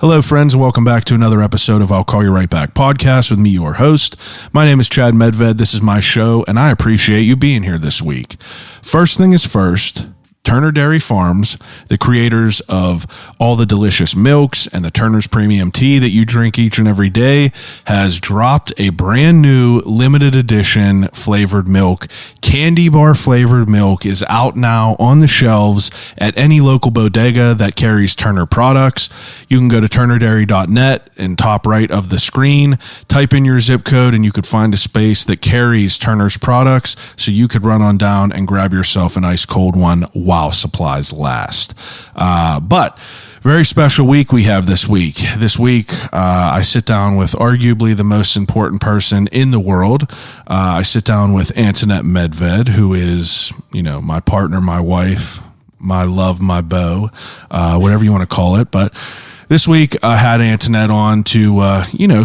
Hello, friends, and welcome back to another episode of I'll Call You Right Back podcast with me, your host. My name is Chad Medved. This is my show, and I appreciate you being here this week. First thing is first, Turner Dairy Farms, the creators of all the delicious milks and the Turner's Premium Tea that you drink each and every day, has dropped a brand new limited edition flavored milk. Candy bar flavored milk is out now on the shelves at any local bodega that carries Turner products. You can go to turnerdairy.net and top right of the screen, type in your zip code, and you could find a space that carries Turner's products, so you could run on down and grab yourself an ice cold one while supplies last. But very special week we have this week. This week, I sit down with arguably the most important person in the world. I sit down with Antonette Medved, who is, my partner, my wife, my love, my beau, whatever you want to call it. But this week, I had Antonette on to,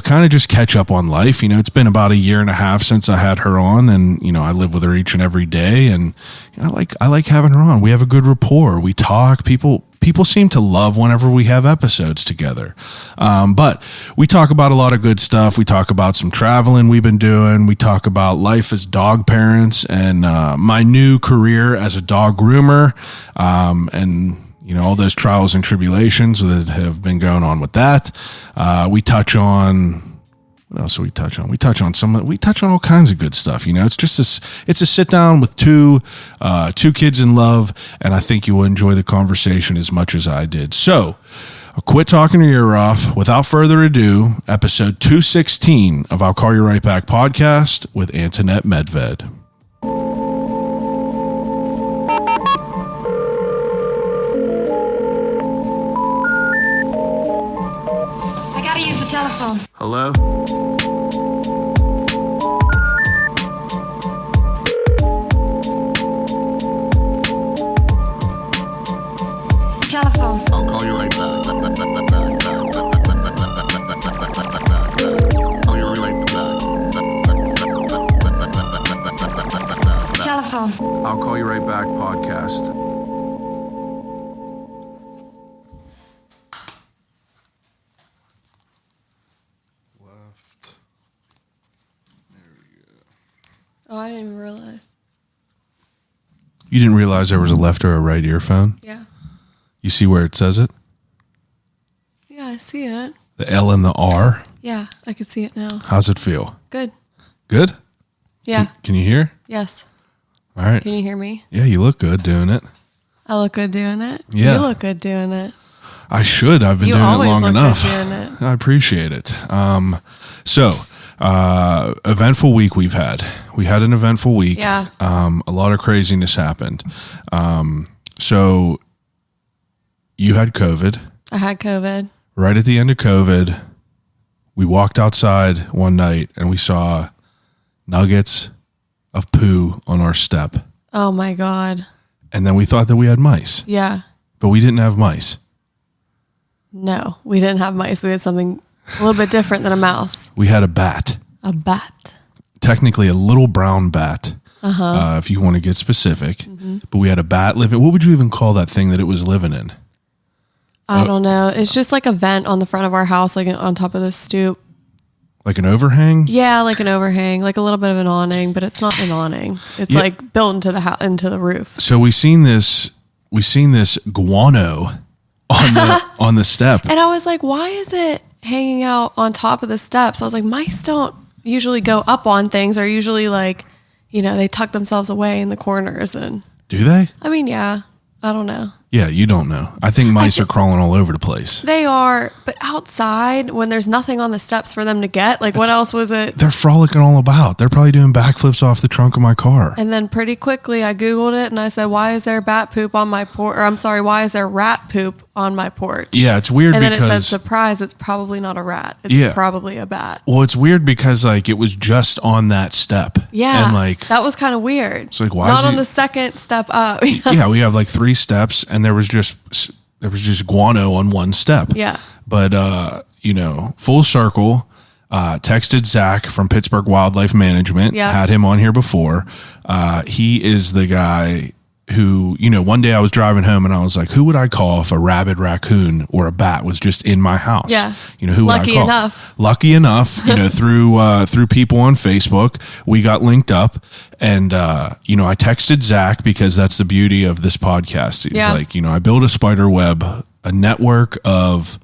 kind of just catch up on life. It's been about a year and a half since I had her on, and, I live with her each and every day, and I like having her on. We have a good rapport. We talk. People seem to love whenever we have episodes together. But we talk about a lot of good stuff. We talk about some traveling we've been doing. We talk about life as dog parents and my new career as a dog groomer, and all those trials and tribulations that have been going on with that. We touch on, what else do we touch on? We touch on all kinds of good stuff. It's just it's a sit down with two kids in love, and I think you will enjoy the conversation as much as I did. So I'll quit talking your ear off. Without further ado, episode 216 of I'll Call You Right Back podcast with Antonette Medved. Telephone. Hello? Telephone. I'll call you right back. Call you right back. Telephone. I'll Call You Right Back podcast. Oh, I didn't even realize. You didn't realize there was a left or a right earphone? Yeah. You see where it says it? Yeah, I see it. The L and the R? Yeah, I can see it now. How's it feel? Good. Good? Yeah. Can you hear? Yes. All right. Can you hear me? Yeah, you look good doing it. I look good doing it. Yeah. You look good doing it. I should. I've been You doing it always long look enough. good doing it. I appreciate it. Eventful week we've had. We had an eventful week. Yeah. A lot of craziness happened. So you had COVID. I had COVID. Right at the end of COVID, we walked outside one night and we saw nuggets of poo on our step. Oh my God. And then we thought that we had mice, Yeah. but we didn't have mice. No, we didn't have mice. We had something a little bit different than a mouse. We had a bat. A bat. Technically a little brown bat, if you want to get specific. Mm-hmm. But we had a bat living. What would you even call that thing that it was living in? I don't know. It's just like a vent on the front of our house, like on top of the stoop. Like an overhang? Yeah, like an overhang, like a little bit of an awning, but it's not an awning. It's like built into the into the roof. So we seen this guano on the step. And I was like, why is it hanging out on top of the steps? I was like, mice don't usually go up on things. They're usually like, they tuck themselves away in the corners. And Do they? I mean, yeah, I don't know. Yeah, you don't know. I think mice are crawling all over the place. They are, but outside when there's nothing on the steps for them to get, like what else was it? They're frolicking all about. They're probably doing backflips off the trunk of my car. And then pretty quickly I Googled it and I said, why is there bat poop on my porch? Or I'm sorry, why is there rat poop on my porch? Yeah, it's weird and because... then it said, surprise, it's probably not a rat. It's probably a bat. Well, it's weird because it was just on that step. Yeah. And that was kind of weird. It's like, why not is on the second step up. Yeah, we have 3 steps and there was just guano on one step. Yeah. But, full circle, texted Zach from Pittsburgh Wildlife Management. Yeah. Had him on here before. He is the guy who, one day I was driving home and I was like, who would I call if a rabid raccoon or a bat was just in my house? Yeah. Who would I Lucky call? enough. Lucky enough, through people on Facebook, we got linked up, and I texted Zach, because that's the beauty of this podcast. He's like, I build a spider web, a network of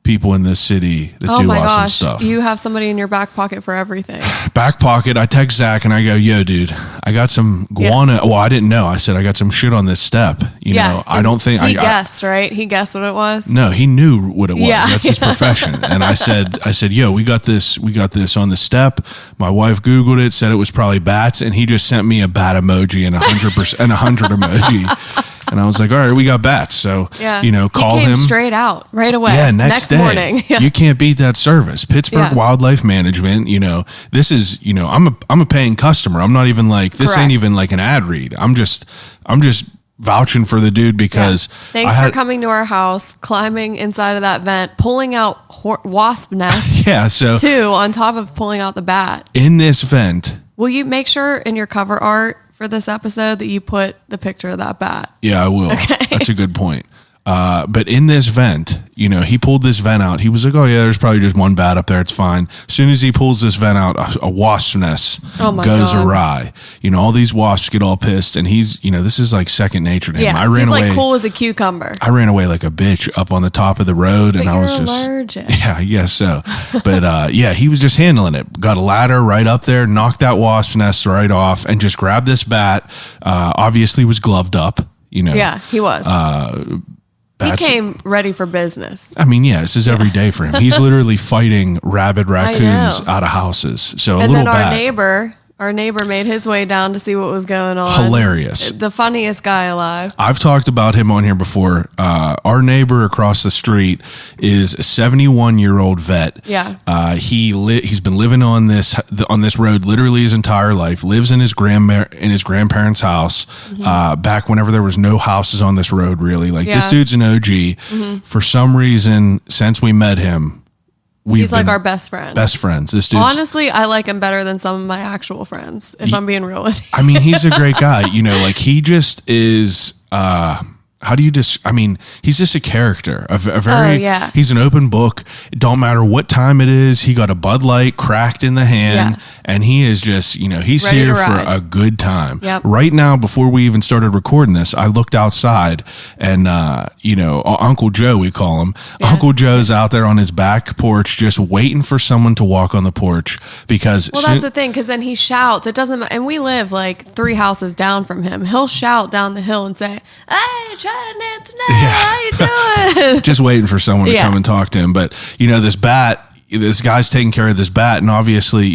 people in this city that do awesome stuff. You have somebody in your back pocket for everything. Back pocket. I text Zach and I go, yo, dude, I got some guano. Yeah. Well, I didn't know. I said, I got some shit on this step. I don't think he guessed, right? He guessed what it was. No, he knew what it was. Yeah. That's his profession. And I said, yo, we got this on the step. My wife Googled it, said it was probably bats. And he just sent me a bat emoji and 100% and 100 emoji. And I was like, all right, we got bats. So, call him straight out right away. Yeah, next day. Morning. Yeah. You can't beat that service. Pittsburgh Wildlife Management, this is, I'm a paying customer. I'm not even like, this ain't even like an ad read. I'm just vouching for the dude because thanks for coming to our house, climbing inside of that vent, pulling out wasp nests. Yeah. So too, on top of pulling out the bat. In this vent. Will you make sure in your cover art for this episode that you put the picture of that bat? Yeah, I will. Okay. That's a good point. But in this vent, he pulled this vent out. He was like, oh yeah, there's probably just one bat up there. It's fine. As soon as he pulls this vent out, a wasp nest goes awry. All these wasps get all pissed, and he's, this is like second nature to him. Yeah, I ran away. Like cool as a cucumber. I ran away like a bitch up on the top of the road, and I was just allergic. Yeah, I guess so. But he was just handling it. Got a ladder right up there, knocked that wasp nest right off, and just grabbed this bat. Obviously was gloved up. Yeah, he was. Bats. He came ready for business. I mean, this is every day for him. He's literally fighting rabid raccoons out of houses. So and then our neighbor made his way down to see what was going on. Hilarious. The funniest guy alive. I've talked about him on here before. Our neighbor across the street is a 71-year-old vet. Yeah. He's been living on this road literally his entire life. Lives in his grandparents' house. Back whenever there was no houses on this road, really. This dude's an OG. For some reason, since we met him, he's like our best friend. Best friends. This dude. Honestly, I like him better than some of my actual friends, if I'm being real with you. I mean, he's a great guy. He just is. How do you he's just a character. He's an open book. It don't matter what time it is. He got a Bud Light cracked in the hand, and he is just, he's ready here for a good time. Yep. Right now, before we even started recording this, I looked outside, and Uncle Joe, we call him. Yeah. Uncle Joe's out there on his back porch, just waiting for someone to walk on the porch because. Well, that's the thing, because then he shouts. It doesn't matter, and we live like 3 houses down from him. He'll shout down the hill and say, "Hey, Antonette, how you doing?" Just waiting for someone to come and talk to him. But this guy's taking care of this bat, and obviously,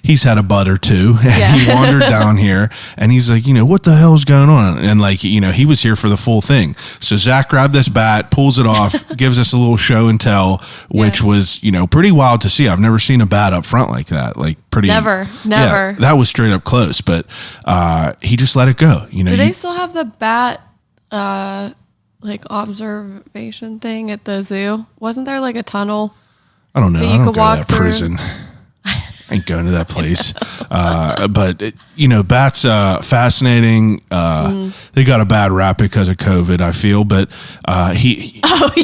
he's had a butt or two, and he wandered down here, and he's like, what the hell's going on? And he was here for the full thing. So Zach grabbed this bat, pulls it off, gives us a little show and tell, which was, pretty wild to see. I've never seen a bat up front like that. Never. Yeah, that was straight up close, but he just let it go. Do they still have the bat observation thing at the zoo? Wasn't there a tunnel? I don't know. That I don't go to that prison. I ain't going to that place. But bats, fascinating. They got a bad rap because of COVID, I feel, but he got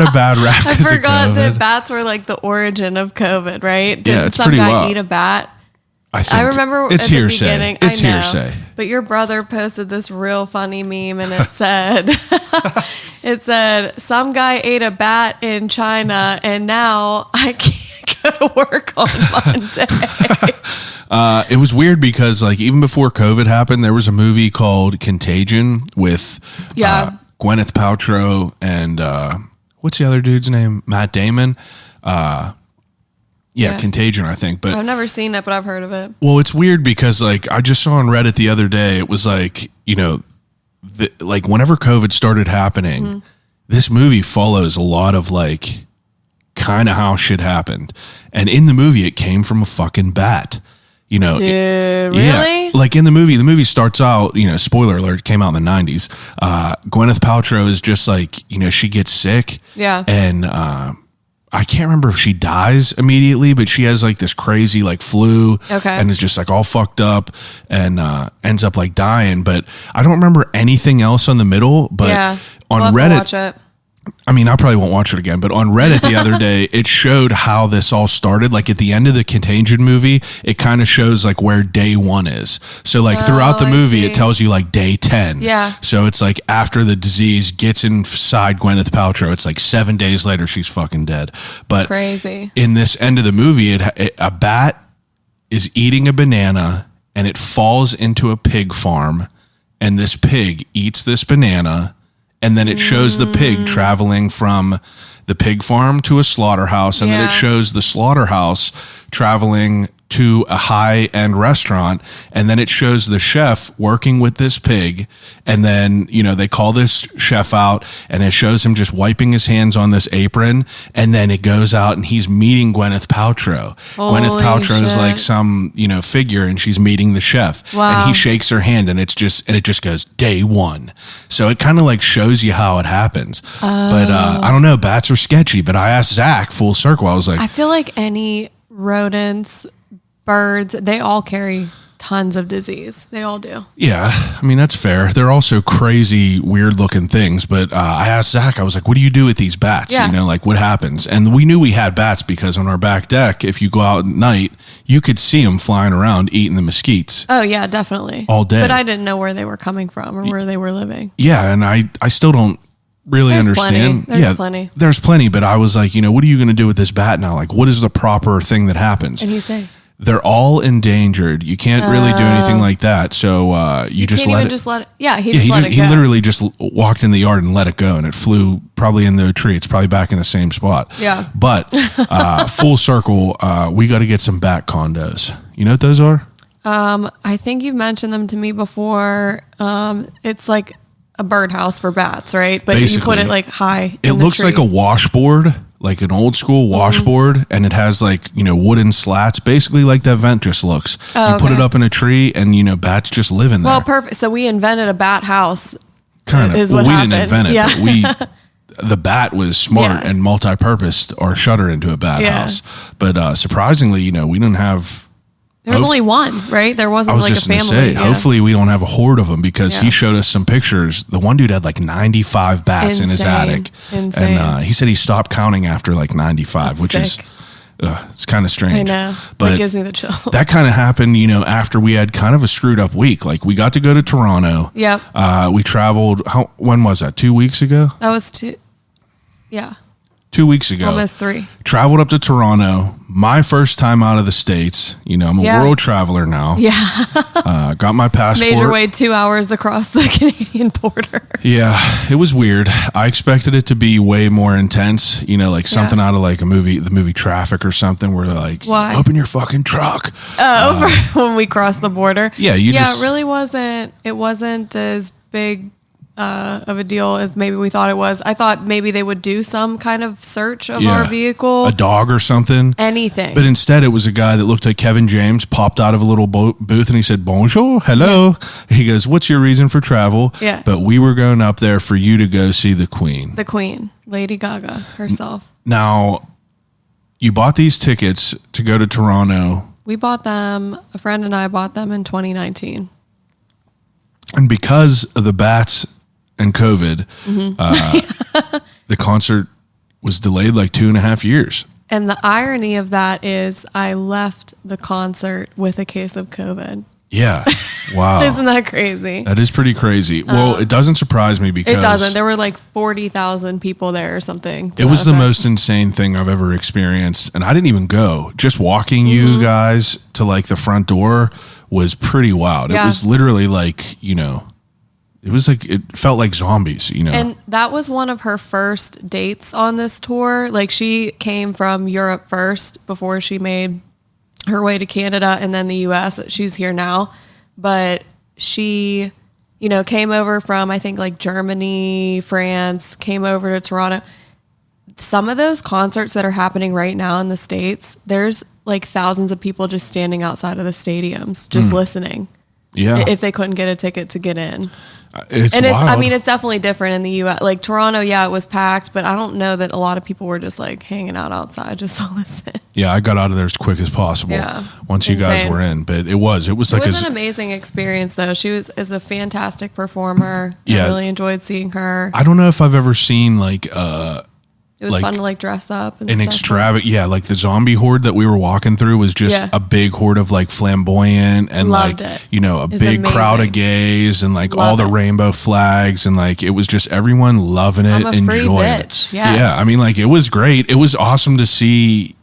a bad rap because of COVID. I forgot that bats were the origin of COVID, right? Didn't some guy eat a bat? I remember it's hearsay. The beginning. It's I know, hearsay. But your brother posted this real funny meme, and it said, some guy ate a bat in China, and now I can't go to work on Monday. It was weird because even before COVID happened, there was a movie called Contagion with Gwyneth Paltrow and what's the other dude's name? Matt Damon. Yeah, Contagion, I think. But I've never seen it, but I've heard of it. Well, it's weird because I just saw on Reddit the other day, it was whenever COVID started happening, this movie follows a lot of kind of how shit happened. And in the movie, it came from a fucking bat. Dude, really? Yeah. In the movie starts out, spoiler alert, it came out in the 90s. Gwyneth Paltrow is just she gets sick. Yeah. And, I can't remember if she dies immediately, but she has like this crazy like flu and is just like all fucked up and ends up like dying. But I don't remember anything else on the middle. But on we'll Reddit, watch it. I mean, I probably won't watch it again, but on Reddit the other day, it showed how this all started. Like at the end of the Contagion movie, it kind of shows like where day 1 is. So like throughout the movie, it tells you like day 10. Yeah. So it's like after the disease gets inside Gwyneth Paltrow, it's like 7 days later, she's fucking dead. But crazy. In this end of the movie, a bat is eating a banana and it falls into a pig farm, and this pig eats this banana. And then it shows the pig traveling from the pig farm to a slaughterhouse. And then it shows the slaughterhouse traveling to a high-end restaurant. And then it shows the chef working with this pig. And then, you know, they call this chef out and it shows him just wiping his hands on this apron. And then it goes out and he's meeting Gwyneth Paltrow. Gwyneth Paltrow is like some, you know, figure, and she's meeting the chef. Wow. And he shakes her hand, and it just goes day 1. So it kind of like shows you how it happens. But I don't know, bats are sketchy. But I asked Zach full circle. I was like, I feel like any rodents, birds, they all carry tons of disease. They all do. yeah, I mean, that's fair. They're also crazy, weird looking things. But I asked Zach, I was like, what do you do with these bats? Yeah. You know, like what happens? And we knew we had bats because on our back deck, if you go out at night, you could see them flying around eating the mesquites. Oh, yeah, definitely. All day. But I didn't know where they were coming from or where they were living. Yeah, and I still don't really There's understand. plenty. There's plenty. There's plenty, but I was like, you know, what are you going to do with this bat now? Like, what is the proper thing that happens? And he's saying, they're all endangered. You can't really do anything like that. So you just can't let even it. just let it. Yeah, He literally just walked in the yard and let it go, and it flew probably into a tree. It's probably back in the same spot. Yeah. But full circle, we got to get some bat condos. You know what those are? I think you've mentioned them to me before. It's like a birdhouse for bats, right? But you put it like high. It looks like a washboard, like an old school washboard, and it has like, you know, wooden slats, basically like that vent just looks. You put it up in a tree, and you know, bats just live in there. Well, perfect. So we invented a bat house. Kind of. Is Well, what we happened. didn't invent it, Yeah. but the bat was smart and multi-purposed our shutter into a bat house. But surprisingly, you know, we didn't have. There was only one, right? There wasn't I was like just a going to family. say, hopefully we don't have a horde of them, because he Yeah. showed us some pictures. The one dude had like 95 bats in his attic. Insane. And he said he stopped counting after like 95, That's which sick. is, it's kind of strange. I know. But That gives me the chill. that kind of happened, you know, after we had kind of a screwed up week. Like we got to go to Toronto. Yep. We traveled, when was that? 2 weeks ago? That was 2. Yeah. 2 weeks ago. Almost 3. Traveled up to Toronto. My first time out of the States. You know, I'm a world traveler now. Yeah. Got my passport. Made your way 2 hours across the Canadian border. Yeah, it was weird. I expected it to be way more intense. You know, like something out of like the movie Traffic or something, where they're like, Why? open your fucking truck. When we crossed the border. Yeah, it really wasn't. It wasn't as big of a deal as maybe we thought it was. I thought maybe they would do some kind of search of our vehicle, a dog or something. anything. But instead, it was a guy that looked like Kevin James, popped out of a little booth, and he said, bonjour, hello. Yeah. He goes, what's your reason for travel? Yeah. But we were going up there for you to go see the Queen. The Queen, Lady Gaga herself. Now, you bought these tickets to go to Toronto. We bought them. A friend and I bought them in 2019. And because of the bats and COVID, the concert was delayed like 2.5 years. And the irony of that is I left the concert with a case of COVID. Yeah. Wow. Isn't that crazy? That is pretty crazy. Well, it doesn't surprise me because It doesn't. There were like 40,000 people there or something. it was the most insane thing I've ever experienced. And I didn't even go. Just walking you guys to like the front door was pretty wild. Yeah. It was literally like, you know, it felt like zombies, you know. And that was one of her first dates on this tour. Like she came from Europe first before she made her way to Canada and then the US. She's here now. But she, you know, came over from, I think, like Germany, France, came over to Toronto. Some of those concerts that are happening right now in the States, there's like thousands of people just standing outside of the stadiums, just listening. Yeah. if they couldn't get a ticket to get in. It's And wild. I mean, it's definitely different in the U.S. Like Toronto, yeah, it was packed, but I don't know that a lot of people were just like hanging out outside just to listen. Yeah, I got out of there as quick as possible. Yeah. Once you guys Insane. were in, but it was It like was an amazing experience, though. She is a fantastic performer. I really enjoyed seeing her. I don't know if I've ever seen like It was like, fun to like dress up and an stuff. extravagant, yeah, like the zombie horde that we were walking through was just Yeah. a big horde of like flamboyant and Loved like, it. you know, a It's big crowd of amazing. gays and like Love all the it. rainbow flags and like it was just everyone loving it, I'm a free enjoying bitch, it. yes. Yeah, I mean, like it was great. It was awesome to see.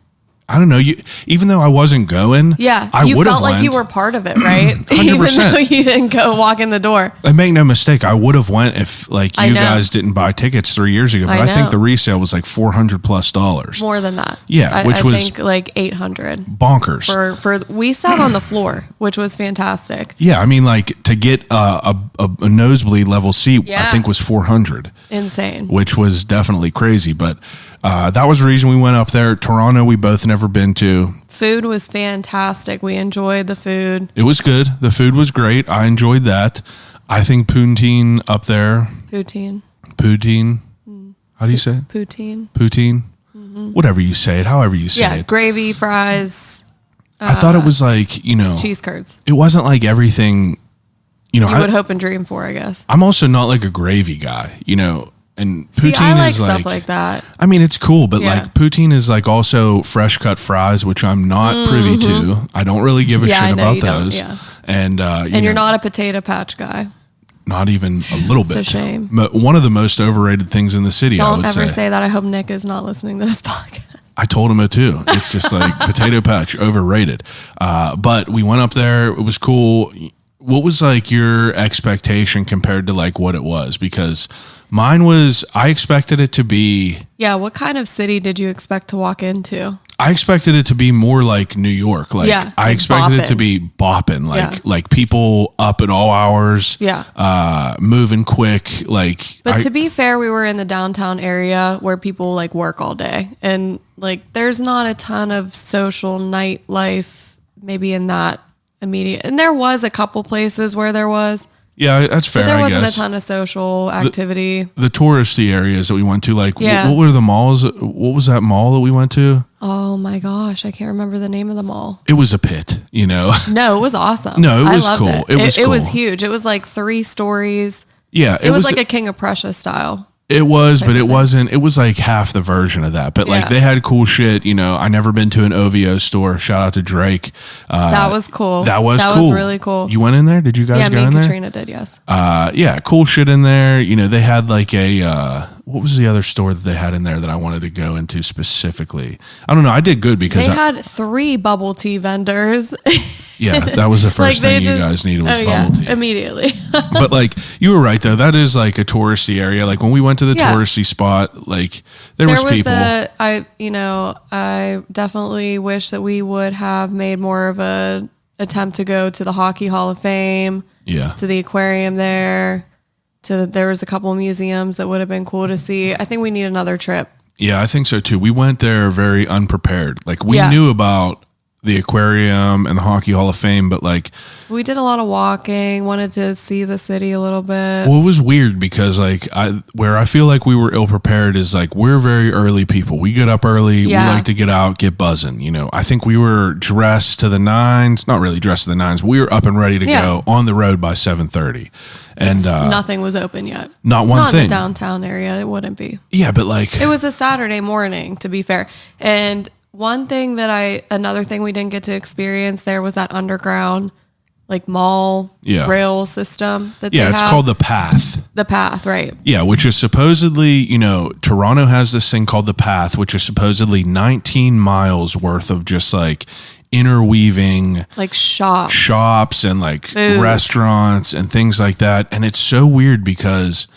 I don't know. Even though I wasn't going, Yeah, I you would have felt like you went. were part of it, right? Even 100%. though you didn't go walk in the door. And make no mistake, I would have went if like I you know. guys didn't buy tickets 3 years ago. But I think know. the resale was like $400+ More than that. Yeah, which I was- think like 800 bonkers. for we sat on the floor, which was fantastic. Yeah, I mean, like to get a nosebleed level seat, I Yeah. think was 400, Insane. which was definitely crazy. But that was the reason we went up there. Toronto, we both never been to. Food was fantastic. We enjoyed the food. It was good. The food was great. I enjoyed that. I think poutine up there. Poutine. Poutine. How do you say it? Poutine. Poutine. Whatever you say it, however you say Yeah, it. gravy, fries, I thought it was like, you know, cheese curds. it wasn't like everything, you know, You would hope and dream for, I guess. I'm also not like a gravy guy, you know, and See, poutine I like is stuff like that. I mean, it's cool, but Yeah. like poutine is like also fresh cut fries, which I'm not privy to. I don't really give a Yeah, I shit know about you don't, those. yeah. And, And you're not a potato patch guy. not even a little bit. a shame. But one of the most overrated things in the city, I Don't would ever say. say that. I hope Nick is not listening to this podcast. I told him it too. It's just like potato patch, overrated. But we went up there. It was cool. What was like your expectation compared to like what it was? Because mine was, I expected it to be, Yeah, what kind of city did you expect to walk into? I expected it to be more like New York. Like Yeah, I like expected it to bopping. be bopping, like Yeah. like people up at all hours. Yeah. Moving quick. Like, But to be fair, we were in the downtown area where people like work all day. And like there's not a ton of social nightlife maybe in that immediate. And there was a couple places where there was, yeah, that's fair. but there I wasn't guess a ton of social activity. the touristy areas that we went to, like Yeah. what were the malls? What was that mall that we went to? Oh my gosh, I can't remember the name of the mall. It was a pit, you know. No, it was awesome. No, it I was loved cool. It. It was It was cool. huge. It was like 3 stories. Yeah, It was like a King of Prussia style. it was, but type it of thing. wasn't. It was like half the version of that. But like Yeah. they had cool shit. You know, I never been to an OVO store. Shout out to Drake. That was cool. That was That cool. was really cool. You went in there? Did you guys Yeah, go me in and there? Katrina did, yes. Yeah, cool shit in there. You know, they had like a what was the other store that they had in there that I wanted to go into specifically? I don't know. I did good because They had 3 bubble tea vendors. yeah, that was the first thing you guys needed was bubble tea. Immediately. But like you were right though, that is like a touristy area. Like when we went to the Yeah. touristy spot, like there was people. I definitely wish that we would have made more of a attempt to go to the Hockey Hall of Fame, Yeah. to the aquarium there. There was a couple museums that would have been cool to see. I think we need another trip. Yeah, I think so too. We went there very unprepared. Like we Yeah. knew about the aquarium and the Hockey Hall of Fame, but like, We did a lot of walking, wanted to see the city a little bit. well, it was weird because like where I feel like we were ill prepared is like, we're very early people. We get up early. Yeah. We like to get out, get buzzing. You know, I think we were dressed to the nines, not really dressed to the nines. But we were up and ready to Yeah. go on the road by 7:30. And Nothing was open yet. not one Not in thing. the downtown area. It wouldn't be. Yeah, but like, It was a Saturday morning, to be fair. And another thing we didn't get to experience there was that underground, like mall Yeah. rail system that yeah, they it's have. called the Path. The Path, right? Yeah, which is supposedly, you know, Toronto has this thing called the Path, which is supposedly 19 miles worth of just like interweaving Like shops. and like Food. restaurants and things like that. And it's so weird because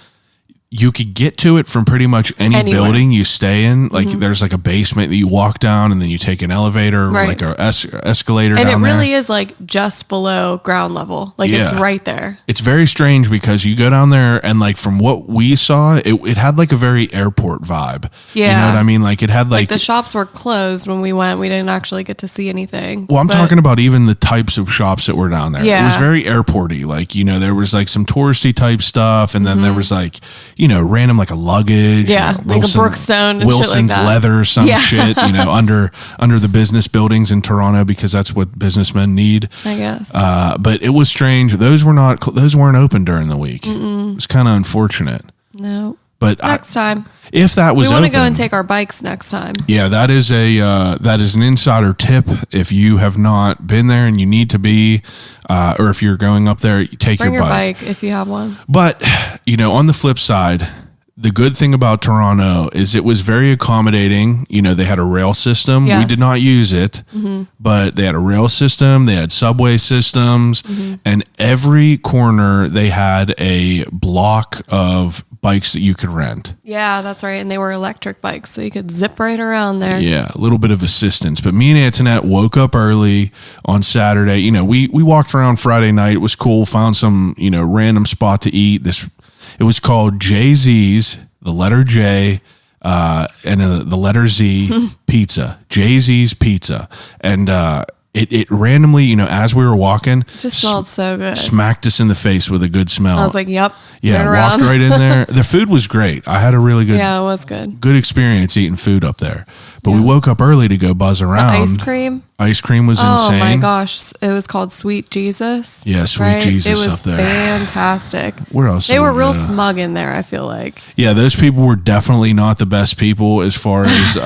you could get to it from pretty much any Anywhere. building you stay in. Like there's like a basement that you walk down and then you take an elevator or Right. like a escalator And down it there. really is like just below ground level. Like it's Yeah. right there. It's very strange because you go down there and like from what we saw, it had like a very airport vibe. You know Yeah. what I mean? Like it had like, The shops were closed when we went. We didn't actually get to see anything. well, I'm But- talking about even the types of shops that were down there. It Yeah. was very airporty. Like, you know, there was like some touristy type stuff. And then there was like, you know, random like a luggage. Yeah, you know, like a Brookstone and shit like Wilson's that. leather, some Yeah. shit, you know, under the business buildings in Toronto because that's what businessmen need. I guess. But it was strange. Those weren't open during the week. It was kind of unfortunate. No. But Next time. if that was We want to open, go and take our bikes next time. yeah, that is an insider tip. If you have not been there and you need to be, or if you're going up there, take Bring your your bike. bike if you have one. But you know, on the flip side, the good thing about Toronto is it was very accommodating. You know, they had a rail system. We Yes. did not use it, but they had a rail system. They had subway systems, and every corner they had a block of bikes that you could rent. Yeah, that's right. And they were electric bikes, so you could zip right around there. Yeah, a little bit of assistance. But me and Antonette woke up early on Saturday. You know, we walked around Friday night. It was cool. Found some, you know, random spot to eat. It was called Jay-Z's, the letter J, and the letter Z pizza. Jay-Z's Pizza. And it randomly, you know, as we were walking, It just smelled so good. smacked us in the face with a good smell. I was like, yep. yeah, turn around. walked right in there. The food was great. I had a really good Yeah, it was good. good experience eating food up there. But we woke up early to go buzz around. Ice cream. Ice cream was Oh insane. my gosh. It was called Sweet Jesus. Yeah, Sweet Jesus It was up there. fantastic. Where else? They did were we real go? smug in there, I feel like. Yeah, those people were definitely not the best people as far as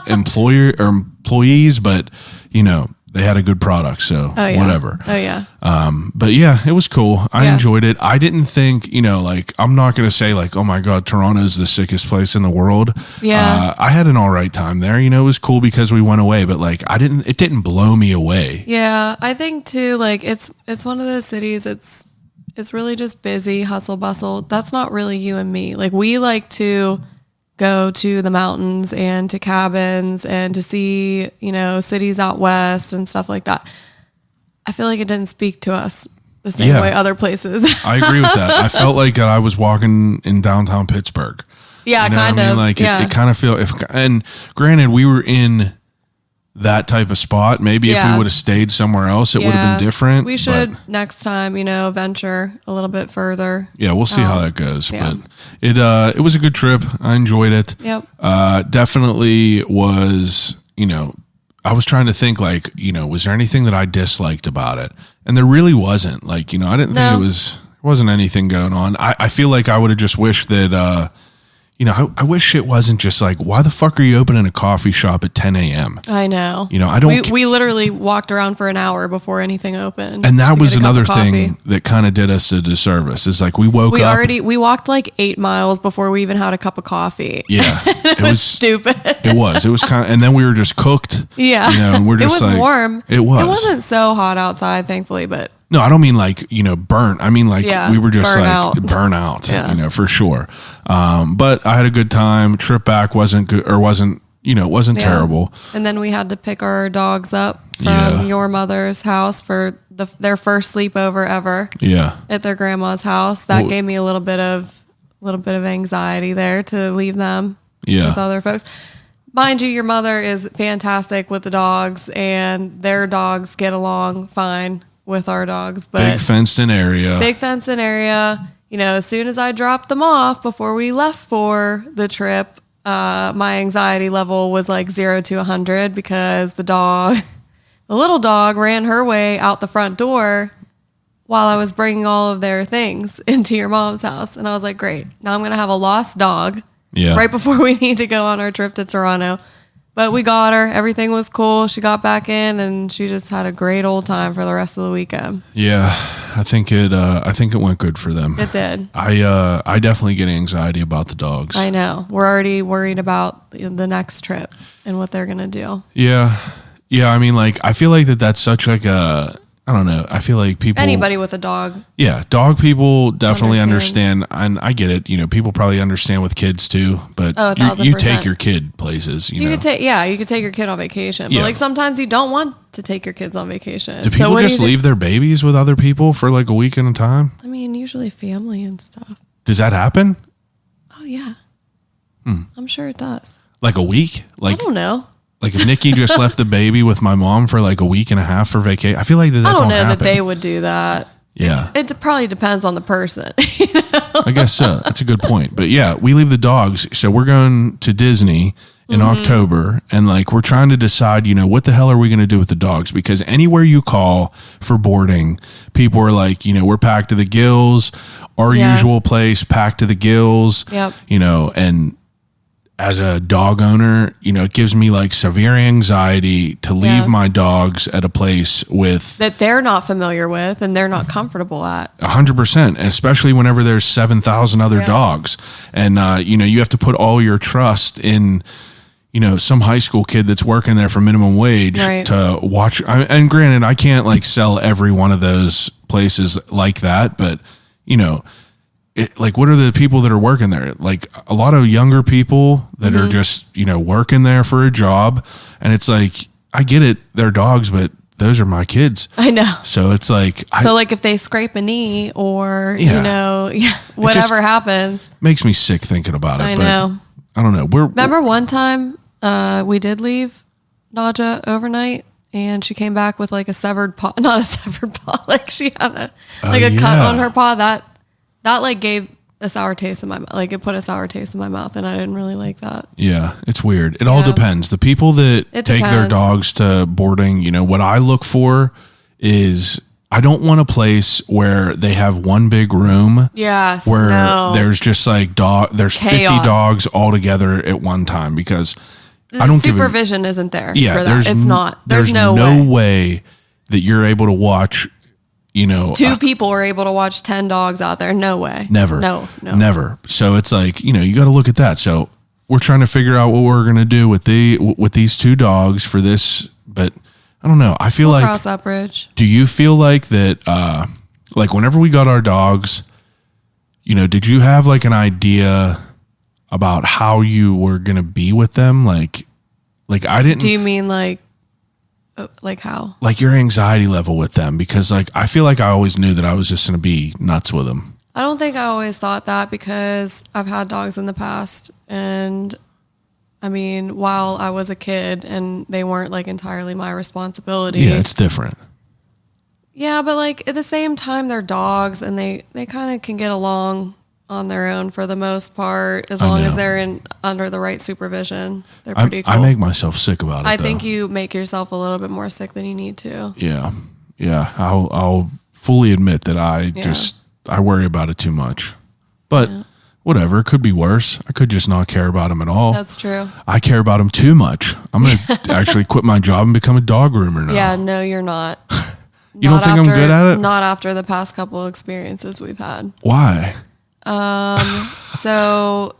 employees, but you know, they had a good product, so Oh, yeah. whatever. Oh, yeah. But yeah, it was cool. I Yeah. enjoyed it. I didn't think, you know, like I'm not going to say like, oh my God, Toronto is the sickest place in the world. Yeah. I had an all right time there. You know, it was cool because we went away, but like it didn't blow me away. Yeah, I think too, like it's one of those cities, it's really just busy, hustle bustle. That's not really you and me. Like we like to go to the mountains and to cabins and to see, you know, cities out west and stuff like that. I feel like it didn't speak to us the same Yeah. way other places. I agree with that. I felt like I was walking in downtown Pittsburgh. Yeah, You know what kind I mean? of. Like yeah. it kind of and granted, we were in that type of spot. Maybe if we Yeah. would have stayed somewhere else, it would have been different. We but- should next time, you know, venture a little bit further. Yeah, we'll see how that goes. yeah. But it was a good trip. I enjoyed it. Yep. Definitely was, you know, I was trying to think like, you know, was there anything that I disliked about it? And there really wasn't. Like, you know, I didn't think No. there wasn't anything going on. I feel like I would have just wished that you know, I wish it wasn't just like, why the fuck are you opening a coffee shop at 10 a.m.? I know. You know, I don't. We literally walked around for an hour before anything opened. and that to was get a cup another of coffee. thing that kind of did us a disservice. Is like we woke up. We walked like 8 miles before we even had a cup of coffee. Yeah, it was Stupid. It was kind of, and then we were just cooked. Yeah. You know, and we're just it was like, warm. It was. It wasn't so hot outside, thankfully, but No, I don't mean like, you know, burnt. I mean like Yeah, we were just burn like out. burn out, Yeah. you know, for sure. But I had a good time. Trip back wasn't good or wasn't, you know, it wasn't yeah. terrible. And then we had to pick our dogs up from Yeah. your mother's house for their first sleepover ever Yeah. at their grandma's house. That Well- gave me a little bit of anxiety there to leave them Yeah. with other folks. Mind you, your mother is fantastic with the dogs, and their dogs get along fine with our dogs. But Big fenced in area. big fencing area. You know, as soon as I dropped them off before we left for the trip, my anxiety level was like 0 to 100 because the little dog ran her way out the front door while I was bringing all of their things into your mom's house. And I was like, great, now I'm going to have a lost dog Yeah. right before we need to go on our trip to Toronto. But we got her. Everything was cool. She got back in and she just had a great old time for the rest of the weekend. Yeah. I think it went good for them. It did. I definitely get anxiety about the dogs. I know. We're already worried about the next trip and what they're going to do. Yeah. Yeah. I mean, like, I feel like that's such like a, I don't know. I feel like people, Anybody with a dog. yeah, dog people definitely Understands. understand. And I get it. You know, people probably understand with kids too, but Oh, you 1000%. take your kid places, you know. You could take your kid on vacation, but Yeah. like sometimes you don't want to take your kids on vacation. Do people just leave their babies with other people for like a week at a time? I mean, usually family and stuff. Does that happen? Oh yeah, I'm sure it does. Like a week? I Like don't know. Like if Nikki just left the baby with my mom for like a week and a half for vacation, I feel like that I don't know happen. that they would do that. Yeah, It probably depends on the person. I guess so. That's a good point. But yeah, we leave the dogs. So we're going to Disney in October, and like we're trying to decide, you know, what the hell are we going to do with the dogs? Because anywhere you call for boarding, people are like, you know, we're packed to the gills. Our Yeah. usual place packed to the gills. Yep. You know, and as a dog owner, you know, it gives me like severe anxiety to leave Yeah. my dogs at a place with That they're not familiar with and they're not comfortable at. 100%, especially whenever there's 7,000 other Yeah. dogs. And, you know, you have to put all your trust in, you know, some high school kid that's working there for minimum wage Right. to watch. And granted, I can't like sell every one of those places like that, but, you know, like what are the people that are working there? Like a lot of younger people that Mm-hmm. are just, you know, working there for a job. And it's like, I get it. They're dogs, but those are my kids. I know. So it's like, So like if they scrape a knee or, Yeah. you know, whatever happens. makes me sick thinking about it. I but know. I don't know. Remember one time we did leave Naja overnight and she came back with like a severed paw, not a severed paw, like she had a cut yeah. on her paw that like gave a sour taste in my mouth. Like it put a sour taste in my mouth and I didn't really like that. Yeah, it's weird. It all Yeah. depends. The people that It take their depends. dogs to boarding, you know, what I look for is I don't want a place where they have one big room Yes. where no. there's just like there's 50 Chaos. dogs all together at one time because I don't give a, supervision isn't there yeah, for that. It's not. There's no way that you're able to watch, you know, two people are able to watch 10 dogs out there. No way. Never. No. Never. So it's like, you know, you got to look at that. So we're trying to figure out what we're going to do with these two dogs for this, but I don't know. I feel like, Cross that bridge. do you feel like that, like whenever we got our dogs, you know, did you have like an idea about how you were going to be with them? Like I didn't. Do you mean like how? like your anxiety level with them, because like I feel like I always knew that I was just going to be nuts with them. I don't think I always thought that because I've had dogs in the past and I mean, while I was a kid and they weren't like entirely my responsibility. Yeah, it's different. Yeah, but like at the same time they're dogs and they kind of can get along on their own for the most part as long as know. they're under the right supervision. They're pretty cool. I make myself sick about it. I though. think you make yourself a little bit more sick than you need to. Yeah. I'll fully admit that I worry about it too much, but whatever. It could be worse. I could just not care about them at all. That's true. I care about them too much. I'm going to actually quit my job and become a dog groomer now. Yeah, no, you're not. You don't think I'm good at it? Not after the past couple of experiences we've had. Why? So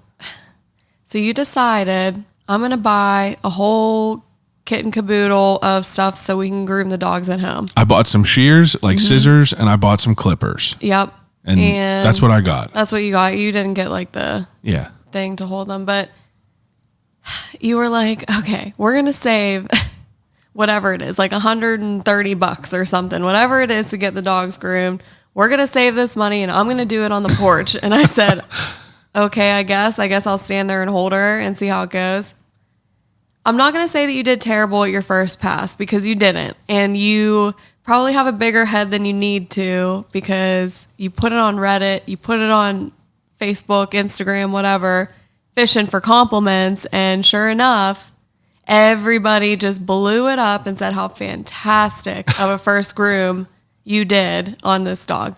you decided I'm going to buy a whole kit and caboodle of stuff so we can groom the dogs at home. I bought some shears, like scissors, and I bought some clippers. Yep. And that's what I got. That's what you got. You didn't get like the Yeah. thing to hold them, but you were like, okay, we're going to save whatever it is, like $130 or something, whatever it is to get the dogs groomed. We're going to save this money and I'm going to do it on the porch. And I said, okay, I guess I'll stand there and hold her and see how it goes. I'm not going to say that you did terrible at your first pass because you didn't. And you probably have a bigger head than you need to because you put it on Reddit, you put it on Facebook, Instagram, whatever, fishing for compliments. And sure enough, everybody just blew it up and said how fantastic of a first groom you did on this dog.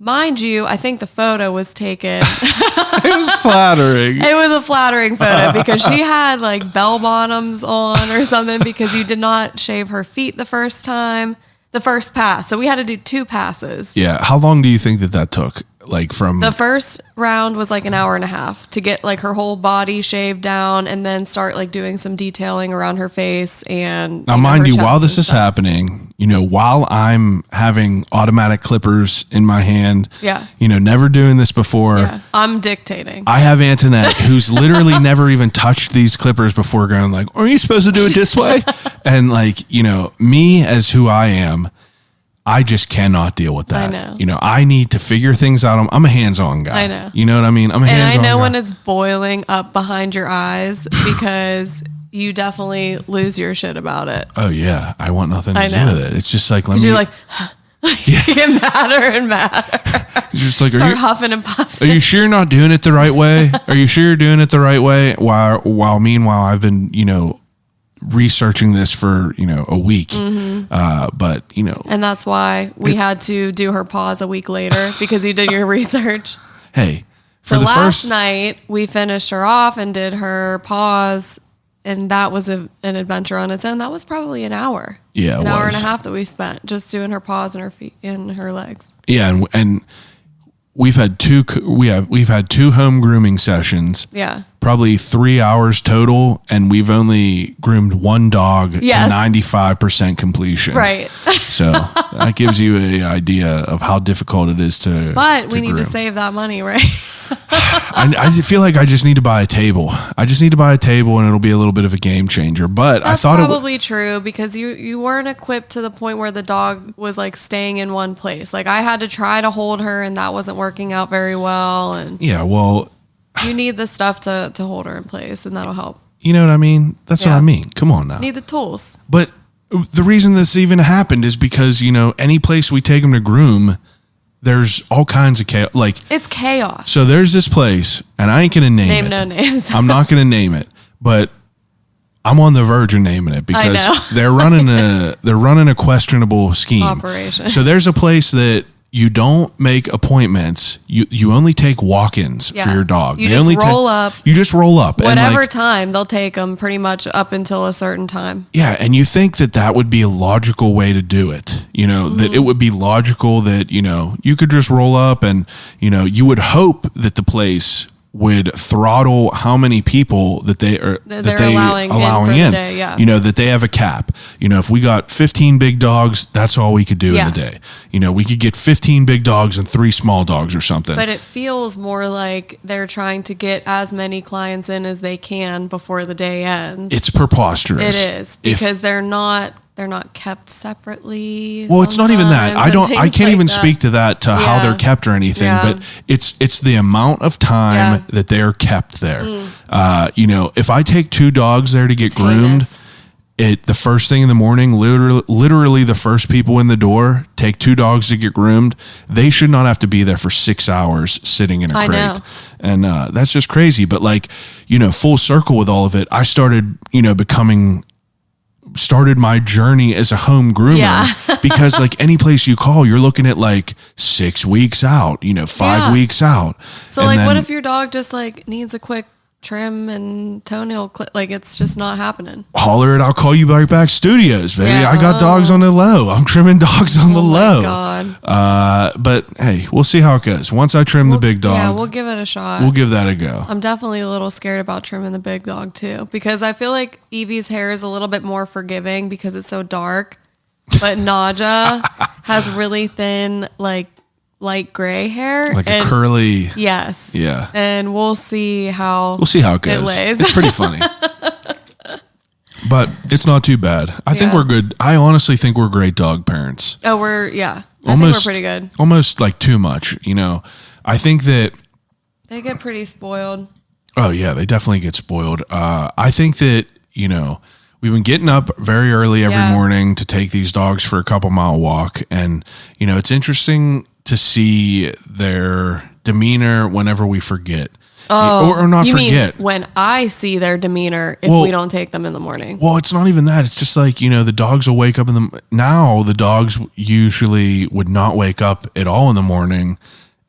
Mind you, I think the photo was taken. It was flattering. It was a flattering photo because she had like bell bottoms on or something because you did not shave her feet the first pass. So we had to do 2 passes. Yeah. How long do you think that took? Like from The first round was like an hour and a half to get like her whole body shaved down and then start like doing some detailing around her face and now, mind you, while this is happening, while I'm having automatic clippers in my hand, never doing this before. Yeah, I'm dictating. I have Antonette, who's literally never even touched these clippers before, going like, "Are you supposed to do it this way?" And like, me as who I am, I just cannot deal with that. I know. I need to figure things out. I'm a hands-on guy. I know. You know what I mean? I'm a hands-on guy. And I know when it's boiling up behind your eyes because you definitely lose your shit about it. Oh yeah, I want nothing to do with it. It's just like you're like, you get madder and madder. You're just like, start huffing and puffing. Are you sure you're not doing it the right way? Are you sure you're doing it the right way? While meanwhile I've been researching this for a week, but and that's why we had to do her paws a week later because you did your research. Hey, for so the last first night we finished her off and did her paws, and that was an adventure on its own. That was probably an hour, an hour and a half that we spent just doing her paws and her feet and her legs. Yeah, and we've had two home grooming sessions. Yeah. Probably 3 hours total, and we've only groomed one dog to 95% completion. Right. So that gives you an idea of how difficult it is to. But we need to save that money, right? I feel like I just need to buy a table. And it'll be a little bit of a game changer. But that's I thought probably true because you weren't equipped to the point where the dog was like staying in one place. Like I had to try to hold her, and that wasn't working out very well. And yeah, well, you need the stuff to hold her in place, and that'll help. You know what I mean? That's what I mean. Come on now. Need the tools. But the reason this even happened is because, any place we take them to groom, there's all kinds of chaos. Like it's chaos. So there's this place, and I ain't gonna name it. No names. I'm not gonna name it, but I'm on the verge of naming it because they're running a questionable scheme operation. So there's a place that you don't make appointments. You only take walk-ins for your dog. You just roll up. Whatever time they'll take them, pretty much up until a certain time. Yeah, and you think that would be a logical way to do it. That it would be logical that you could just roll up, and you would hope that the place would throttle how many people that they're allowing in. The day, yeah. That they have a cap. If we got 15 big dogs, that's all we could do in the day. We could get 15 big dogs and 3 small dogs or something. But it feels more like they're trying to get as many clients in as they can before the day ends. It's preposterous. It is because they're not kept separately. Well, it's not even that. I can't even speak to that, to how they're kept or anything, but it's the amount of time that they're kept there. If I take 2 dogs there to get groomed, the first thing in the morning, literally the first people in the door take 2 dogs to get groomed. They should not have to be there for 6 hours sitting in a crate. Know. And that's just crazy. But full circle with all of it, I started my journey as a home groomer because any place you call, you're looking at 6 weeks out, 5 weeks out. So what if your dog just needs a quick trim and toenail clip? It's just not happening. Holler it, I'll call you right back studios, baby. I got dogs on the low. I'm trimming dogs on the low. God. But hey, we'll see how it goes. Once I trim the big dog. Yeah, we'll give it a shot. We'll give that a go. I'm definitely a little scared about trimming the big dog too, because I feel like Evie's hair is a little bit more forgiving because it's so dark. But Naja has really thin, light gray hair, a curly. Yes. Yeah. And we'll see how it goes. It's pretty funny. But it's not too bad. I think we're good. I honestly think we're great dog parents. Oh, I think we're pretty good. Almost too much, I think that they get pretty spoiled. Oh yeah, they definitely get spoiled. I think that, we've been getting up very early every morning to take these dogs for a couple mile walk. And, it's interesting to see their demeanor whenever we forget. Oh, or not forget. Mean when I see their demeanor if we don't take them in the morning. Well, it's not even that. It's just the dogs will wake up now the dogs usually would not wake up at all in the morning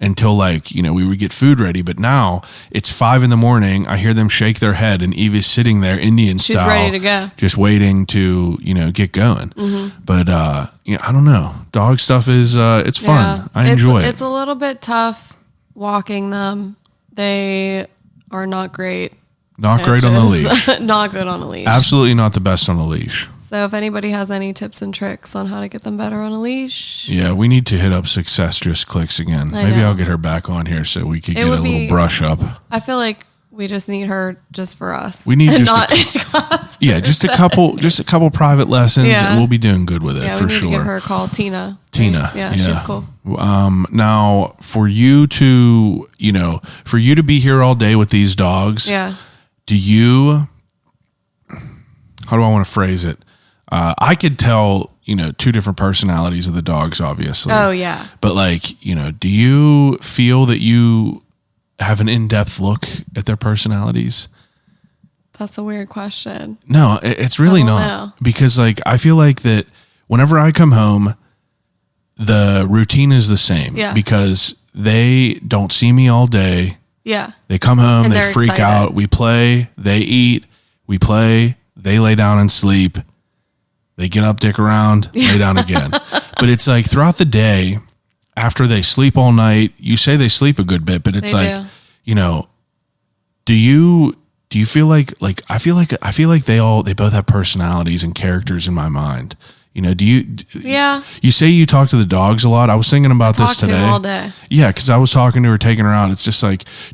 until we would get food ready. But now it's 5 a.m. I hear them shake their head, and Eva's sitting there Indian style. She's ready to go. Just waiting to, get going. Mm-hmm. But, I don't know. Dog stuff is, it's fun. I enjoy it. It's a little bit tough walking them. They are not great. Not great on the leash. Not good on a leash. Absolutely not the best on a leash. So if anybody has any tips and tricks on how to get them better on a leash. Yeah, we need to hit up Success Just Clicks again. I Maybe know. I'll get her back on here so we could It get a would little be- brush up. I feel like we just need her just for us. We need and just not a- in class. Yeah, just a couple private lessons, Yeah. and we'll be doing good with it Yeah, for we need sure. to give her a call, Tina. Tina, Yeah, she's cool. Now, for you to be here all day with these dogs, Yeah. do you? How do I want to phrase it? I could tell, two different personalities of the dogs, obviously. Oh, yeah. But do you feel that you have an in-depth look at their personalities? That's a weird question. No, it's really I don't not. know. Because I feel like that whenever I come home, the routine is the same. Yeah. Because they don't see me all day. Yeah. They come home, And they they're freak excited. out. We play, they eat, we play, they lay down and sleep. They get up, dick around, lay down again. But it's throughout the day, after they sleep all night, you say they sleep a good bit, but it's They do. do you feel like I feel like they both have personalities and characters in my mind. Do you? Yeah. You say you talk to the dogs a lot. I was thinking about this Talk to today. them all day. Yeah, because I was talking to her, taking her out. It's just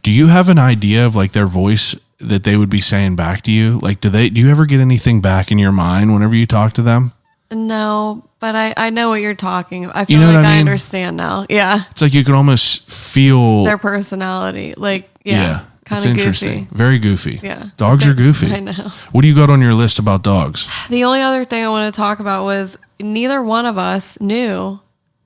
do you have an idea of their voice that they would be saying back to you? Do you ever get anything back in your mind whenever you talk to them? No, but I know what you're talking about. I feel know like what I I mean? understand now. Yeah. It's you can almost feel. Their personality. Yeah, Kind it's of interesting. goofy. Very goofy. Yeah. Dogs are goofy. I know. What do you got on your list about dogs? The only other thing I want to talk about was neither one of us knew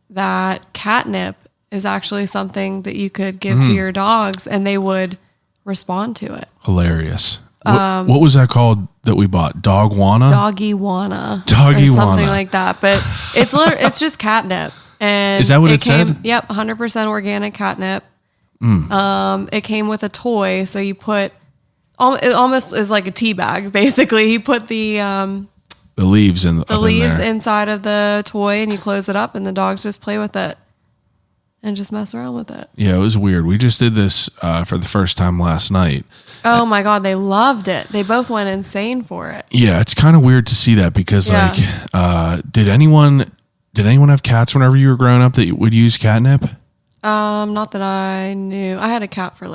that catnip is actually something that you could give to your dogs and they would respond to it. Hilarious. What was that called that we bought? Dogwana? Doggy wanna. Doggy or something wanna. like that. But it's just catnip. And Is that what it came, said? Yep, 100% organic catnip. It came with a toy, so you put it almost is like a tea bag. Basically, you put the leaves in the leaves inside of the toy, and you close it up, and the dogs just play with it and just mess around with it. Yeah, it was weird. We just did this for the first time last night. Oh my god, they loved it. They both went insane for it. Yeah, it's kind of weird to see that because Yeah. did anyone have cats whenever you were growing up that would use catnip? Not that I knew. I had a cat for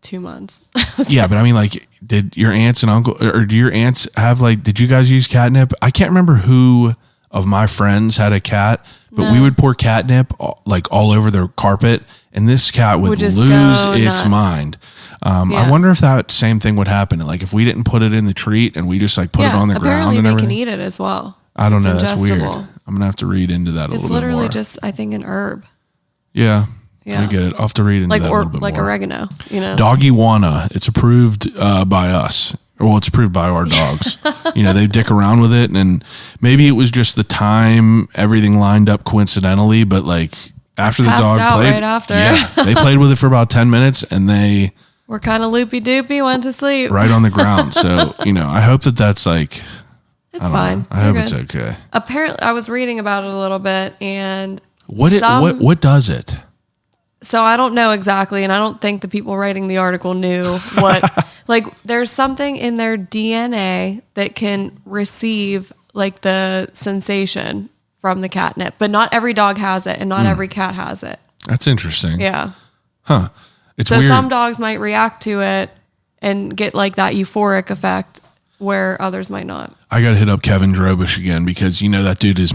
2 months. Yeah, but I mean, did your aunts and uncle, or do your aunts have did you guys use catnip? I can't remember who of my friends had a cat, but we would pour catnip all over their carpet, and this cat would just lose go its nuts. mind. I Yeah. wonder if that same thing would happen. If we didn't put it in the treat and we just put it on the ground apparently and they everything. can eat it as well. I don't It's know. That's weird. ingestible. I'm gonna have to read into that a It's little bit more. literally just, I think, an herb. Yeah. Yeah. I get it. I'll have to read into that a little bit more. Oregano, Doggy Wanna. It's approved by us. Well, it's approved by our dogs. They dick around with it, and maybe it was just the time everything lined up coincidentally, but after the Passed dog out played, right after. yeah, they played with it for about 10 minutes, and they We're kind of loopy doopy, went to sleep. right on the ground. So I hope that's It's fine. I hope You're it's good. okay. Apparently, I was reading about it a little bit, and What does it? So I don't know exactly, and I don't think the people writing the article knew what. There's something in their DNA that can receive the sensation from the catnip, but not every dog has it, and not every cat has it. That's interesting. Yeah. Huh. It's So weird. some dogs might react to it and get that euphoric effect, where others might not. I got to hit up Kevin Drobish again because that dude is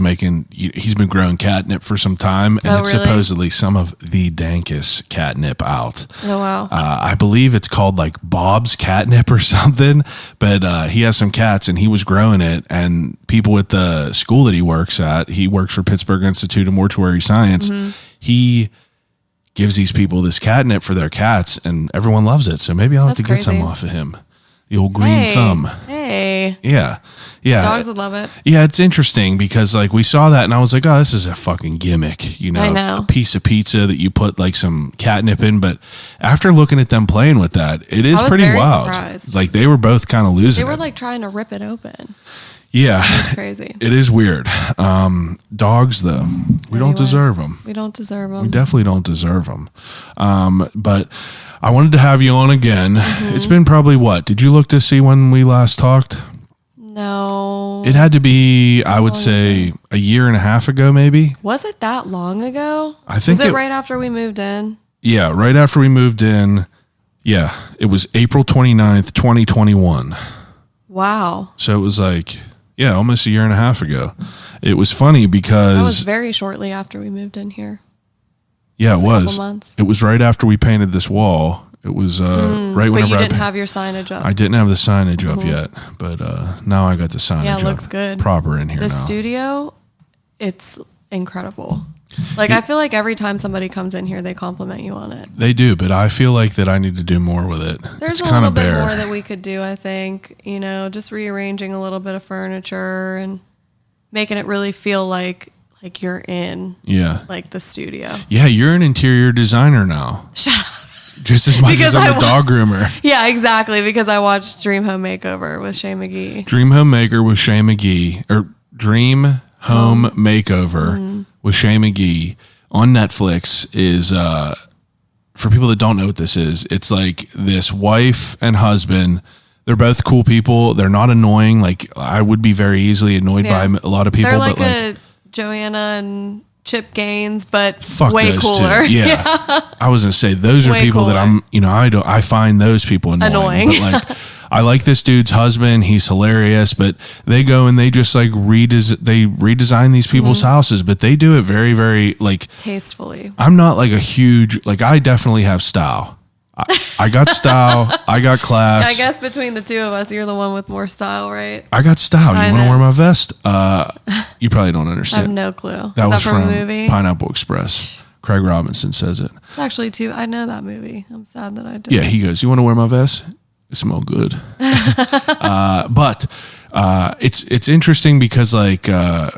he's been growing catnip for some time, and Oh, it's really? supposedly some of the dankest catnip out. Oh wow. I believe it's called Bob's catnip or something, but he has some cats and he was growing it, and people at the school that he works at, he works for Pittsburgh Institute of Mortuary Science. Mm-hmm. He gives these people this catnip for their cats, and everyone loves it. So maybe I'll have That's to get some crazy. off of him. The old green thumb. Hey. Yeah. Yeah. Dogs would love it. Yeah, it's interesting because like we saw that and I was like, oh, this is a fucking gimmick, you know, I know. a piece of pizza that you put like some catnip in. But after looking at them playing with that, it is I was pretty very wild. surprised. Like they were both kind of losing They were it. like trying to rip it open. Yeah. It's crazy. It is weird. Dogs, though, we don't Anyway, deserve them. We don't deserve them. We definitely don't deserve them. But I wanted to have you on again. Mm-hmm. It's been probably what? Did you look to see when we last talked? No. It had to be, I would say, a year and a half ago, maybe. Was it that long ago? I think Was it it- right after we moved in? Yeah, right after we moved in. Yeah, it was April 29th, 2021. Wow. So it was like, yeah, almost a year and a half ago. It was funny That was because, very shortly after we moved in here. yeah, it a couple was. months. It was right after we painted this wall. It was right But whenever you I didn't pa- have your signage up. I didn't have the signage up yet, but now I got the signage Yeah, it up looks good. proper in here The now. studio, it's incredible. Like, I feel like every time somebody comes in here, they compliment you on it. They do, but I feel like that I need to do more with it. There's it's a kind little of bit bare. more that we could do, I think. You know, just rearranging a little bit of furniture and making it really feel like you're in Yeah. like the studio. Yeah, you're an interior designer now. Shut up. Just as much Because as I'm I a dog groomer. Yeah, exactly. Because I watched Dream Home Makeover with Shay McGee. Dream Home Maker with Shay McGee, or Dream Home Makeover with Shay McGee on Netflix is, for people that don't know what this is, it's like this wife and husband. They're both cool people. They're not annoying. Like I would be very easily annoyed Yeah. by a lot of people. They're like but like, a Joanna and Chip Gaines, but fuck way those cooler. two. Yeah. I was gonna say those are Way people that cooler. I find those people annoying. Annoying. But like I like this dude's husband, he's hilarious, but they go and they just like redesign these people's Mm-hmm. houses, but they do it very, very like Tastefully. I'm not like a huge like I definitely have style. I got style, I got class. I guess between the two of us, you're the one with more style, right? I got style. I You want to know. wear my vest? You probably don't I have understand. no clue. That Is was that from a movie? Pineapple Express. Craig Robinson says it. It's actually too. I know that movie. I'm sad that I did. Yeah, he goes, "You want to wear my vest? It smells good." But it's interesting because like I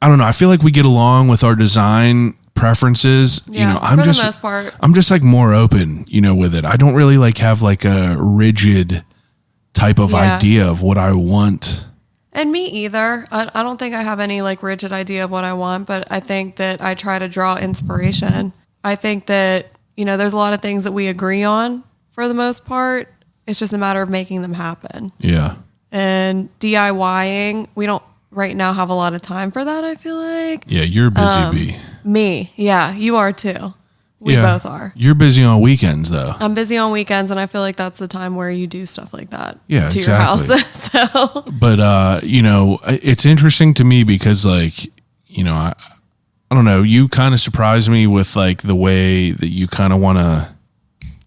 don't know. I feel like we get along with our design preferences. Yeah, You know, I'm for just the most part. I'm just like more open, you know, with it. I don't really like have like a rigid type of Yeah. idea of what I want. And me either. I don't think I have any like rigid idea of what I want, but I think that I try to draw inspiration. I think that, you know, there's a lot of things that we agree on for the most part. It's just a matter of making them happen. Yeah. And DIYing, we don't right now have a lot of time for that, I feel like. Yeah, you're a busy bee. Me. Yeah, you are too. We Yeah. both are. You're busy on weekends though. I'm busy on weekends, and I feel like that's the time where you do stuff like that Yeah, to exactly. your house. So But you know, it's interesting to me because like, you know, I don't know, you kind of surprise me with like the way that you kind of want to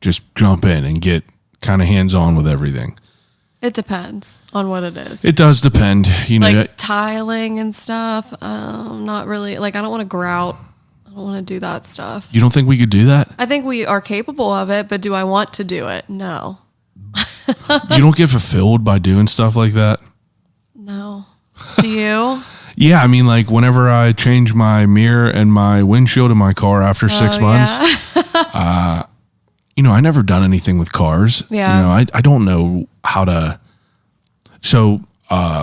just jump in and get kind of hands on with everything. it depends on what it is. It does depend, you know. Like tiling and stuff. Not really. Like I don't want to grout. I don't want to do that stuff. You don't think we could do that? I think we are capable of it, but do I want to do it? No. You don't get fulfilled by doing stuff like that? No. Do you? Yeah, I mean, like whenever I change my mirror and my windshield in my car after 6 months, Yeah. you know, I never done anything with cars. Yeah. You know, I don't know how to. So,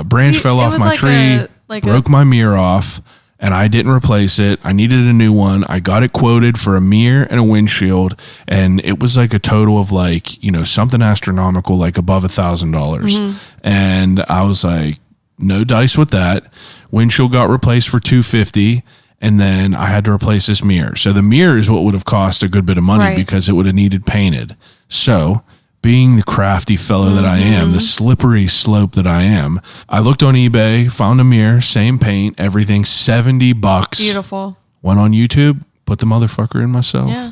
branch fell It off was my like tree, broke my mirror off, and I didn't replace it. I needed a new one. I got it quoted for a mirror and a windshield, and it was like a total of like, you know, something astronomical, like above $1,000. And I was like, no dice with that. Windshield got replaced for $250. And then I had to replace this mirror. So the mirror is what would have cost a good bit of money Right. because it would have needed painted. So being the crafty fellow that I am, the slippery slope that I am, I looked on eBay, found a mirror, same paint, everything, $70. Beautiful. Went on YouTube, put the motherfucker in myself. Yeah.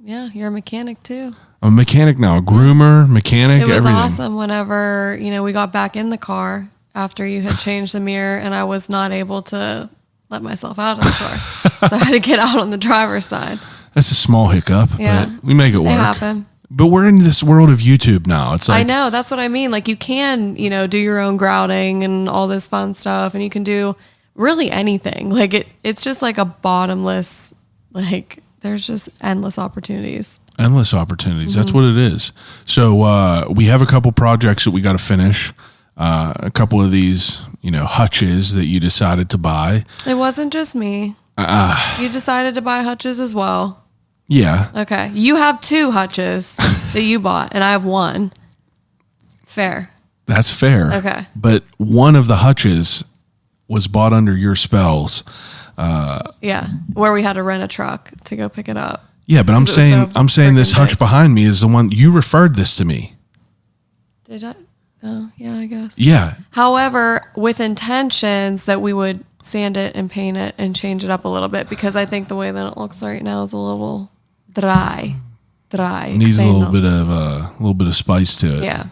Yeah. You're a mechanic too. I'm a mechanic now, a groomer, mechanic, It was everything. awesome whenever, you know, we got back in the car after you had changed the mirror and I was not able to let myself out of the car. So I had to get out on the driver's side. That's a small hiccup, Yeah. but we make it work. They happen. But we're in this world of YouTube now. It's like, I know, that's what I mean. Like you can, do your own grouting and all this fun stuff, and you can do really anything. Like it's just like a bottomless, like there's just endless opportunities. Endless opportunities. That's what it is. So we have a couple projects that we got to finish. A couple of these, hutches that you decided to buy. It wasn't just me. You decided to buy hutches as well. Yeah. Okay. You have 2 hutches that you bought, and I have 1. Fair. That's fair. Okay. But one of the hutches was bought under your spells. Yeah. Where we had to rent a truck to go pick it up. Yeah, but I'm saying this friggin' hutch big. behind me is the one you referred this to me. Did I? Oh, yeah, I guess. Yeah. However, with intentions that we would sand it and paint it and change it up a little bit, because I think the way that it looks right now is a little dry. Needs a little bit of spice to it. Yeah.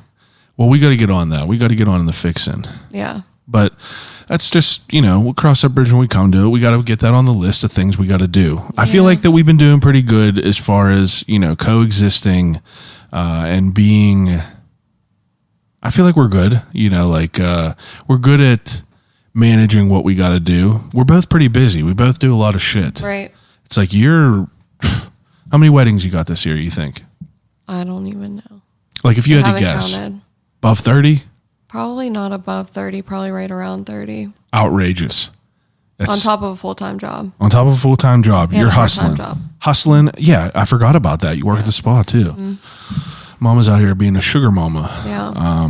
Well, we got to get on that. We got to get on the fixing. Yeah. But that's just, we'll cross that bridge when we come to it. We got to get that on the list of things we got to do. I feel like that we've been doing pretty good as far as, coexisting and being, I feel like we're good, we're good at managing what we got to do. We're both pretty busy. We both do a lot of shit. Right. It's like how many weddings you got this year, you think? I don't even know. Like if you had to Haven't guess, counted. above 30? Probably not above 30, probably right around 30. Outrageous. That's On top of a full-time job. on top of a full-time job. And You're a part-time hustling. job. Hustling. Yeah, I forgot about that. You work at the spa too. Mm-hmm. Mama's out here being a sugar mama. Yeah.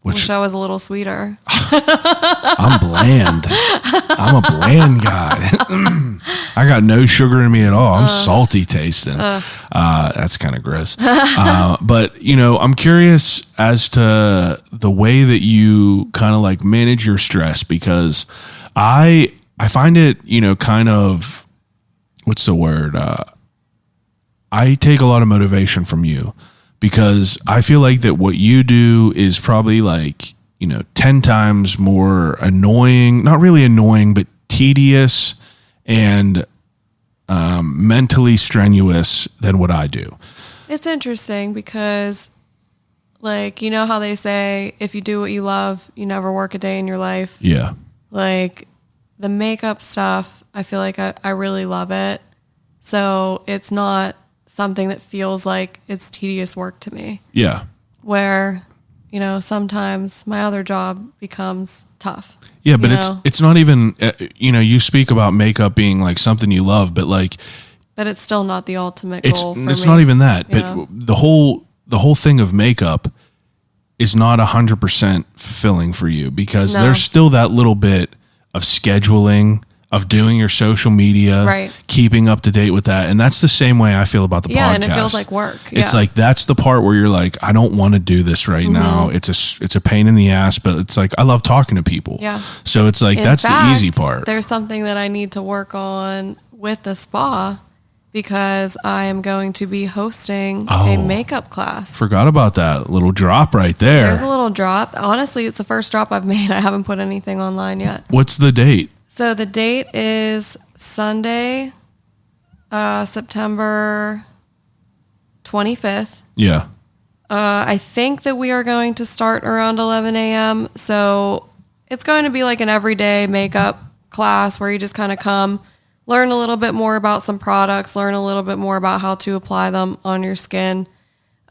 Which Wish I was a little sweeter. I'm bland. I'm a bland guy. I got no sugar in me at all. I'm salty tasting. That's kind of gross. But, I'm curious as to the way that you kind of like manage your stress, because I find it, kind of, what's the word? I take a lot of motivation from you, because I feel like that what you do is probably like, 10 times more annoying, not really annoying, but tedious and mentally strenuous than what I do. It's interesting because, like, how they say, if you do what you love, you never work a day in your life. Yeah. Like, the makeup stuff, I feel like I really love it. So it's not something that feels like it's tedious work to me. Yeah. Where, sometimes my other job becomes tough. Yeah, but it's not even, you speak about makeup being like something you love, but like, but it's still not the ultimate goal for me. It's not even that, but the whole thing of makeup is not 100% fulfilling for you, because there's still that little bit of scheduling, of doing your social media, right, keeping up to date with that. And that's the same way I feel about the podcast. Yeah, and it feels like work. It's like, that's the part where you're like, I don't want to do this right now. It's a pain in the ass, but it's like, I love talking to people. Yeah. So it's like, that's the easy part. There's something that I need to work on with the spa, because I am going to be hosting a makeup class. Forgot about that little drop right there. There's a little drop. Honestly, it's the first drop I've made. I haven't put anything online yet. What's the date? So the date is Sunday, September 25th. Yeah. I think that we are going to start around 11 a.m. So it's going to be like an everyday makeup class where you just kind of come, learn a little bit more about some products, learn a little bit more about how to apply them on your skin.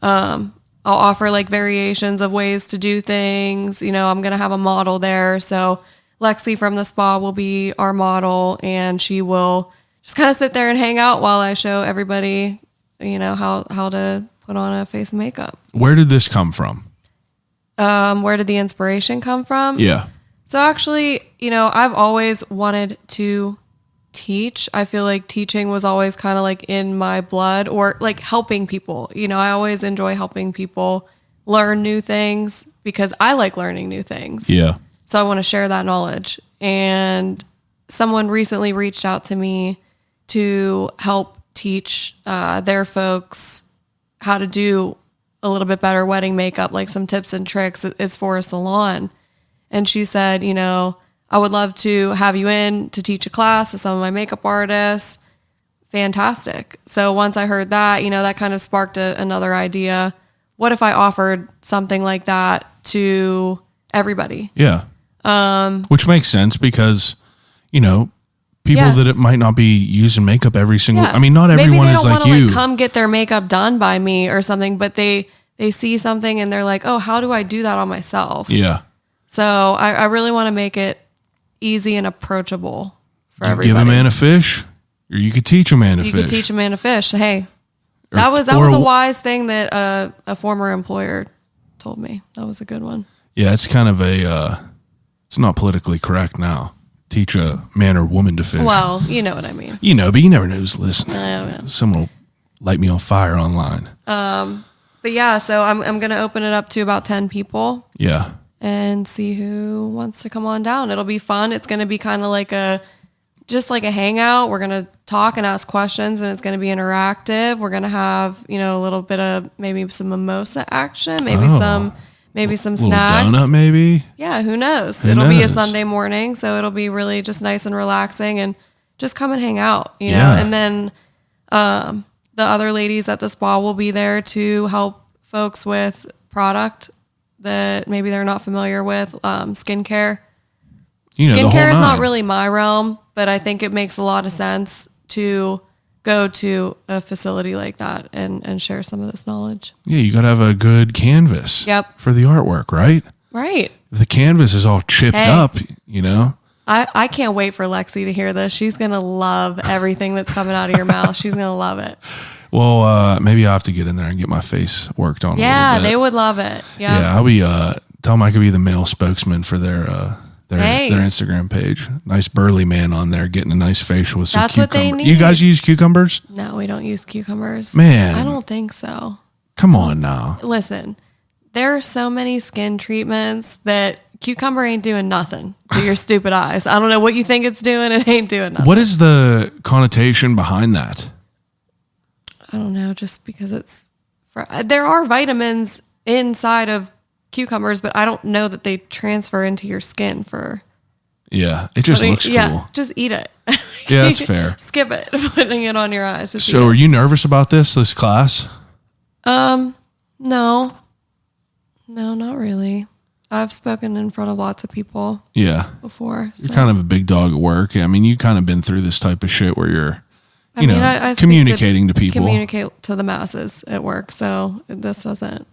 I'll offer like variations of ways to do things. I'm going to have a model there. So Lexi from the spa will be our model, and she will just kind of sit there and hang out while I show everybody, how to put on a face of makeup. Where did this come from? Where did the inspiration come from? Yeah. So actually, I've always wanted to teach. I feel like teaching was always kind of like in my blood, or like helping people. I always enjoy helping people learn new things, because I like learning new things. Yeah. So I want to share that knowledge. And someone recently reached out to me to help teach their folks how to do a little bit better wedding makeup, like some tips and tricks. It's for a salon. And she said, I would love to have you in to teach a class to some of my makeup artists, fantastic. So once I heard that, that kind of sparked another idea. What if I offered something like that to everybody? Yeah. Which makes sense because, people Yeah. that it might not be using makeup every single, Yeah. I mean, not everyone Maybe they is don't like wanna, you. come get their makeup done by me or something, but they see something and they're like, oh, how do I do that on myself? Yeah. So I really want to make it easy and approachable for You everybody. give a man a fish, or you could teach a man to You fish. could teach a man to fish. Hey, that was or a a- wise thing that a former employer told me. That was a good one. Yeah, it's kind of it's not politically correct now. Teach a man or woman to fish. Well, you know what I mean. But you never know who's listening. Yeah. Someone will light me on fire online. But yeah, so I'm going to open it up to about 10 people Yeah. and see who wants to come on down. It'll be fun. It's going to be kind of like just like a hangout. We're going to talk and ask questions, and it's going to be interactive. We're going to have, a little bit of maybe some mimosa action, maybe some Little snacks. donut, maybe. Yeah, who knows? Who It'll be a knows? Sunday morning, so it'll be really just nice and relaxing, and just come and hang out, Yeah. And then the other ladies at the spa will be there to help folks with product that maybe they're not familiar with, skincare. The whole Skincare is not nine. really my realm, but I think it makes a lot of sense to go to a facility like that and share some of this knowledge. Yeah, you got to have a good canvas. Yep. For the artwork, right? Right. If the canvas is all chipped Hey. up, I can't wait for Lexi to hear this. She's going to love everything that's coming out of your mouth. She's going to love it. Well, maybe I'll have to get in there and get my face worked on. Yeah, a little bit. they would love it. Yeah, Yeah. I'll be tell them I could be the male spokesman for their Hey. their Instagram page. Nice burly man on there getting a nice facial with some That's what cucumber. they You need. guys use cucumbers? No, we don't use cucumbers. Man. I don't think so. Come on now. Listen, there are so many skin treatments that cucumber ain't doing nothing to your stupid eyes. I don't know what you think it's doing. It ain't doing nothing. What is the connotation behind that? I don't know, just because there are vitamins inside of cucumbers, but I don't know that they transfer into your skin for. Yeah, it just looks cool. Yeah, just eat it. Yeah, that's fair. Skip it, putting it on your eyes. Just So, eat are you nervous about this class? it. No, not really. I've spoken in front of lots of people Yeah, before. So. you're kind of a big dog at work. I mean, you kind of been through this type of shit where you're, I speak communicating to people. Communicate to the masses at work. So this doesn't.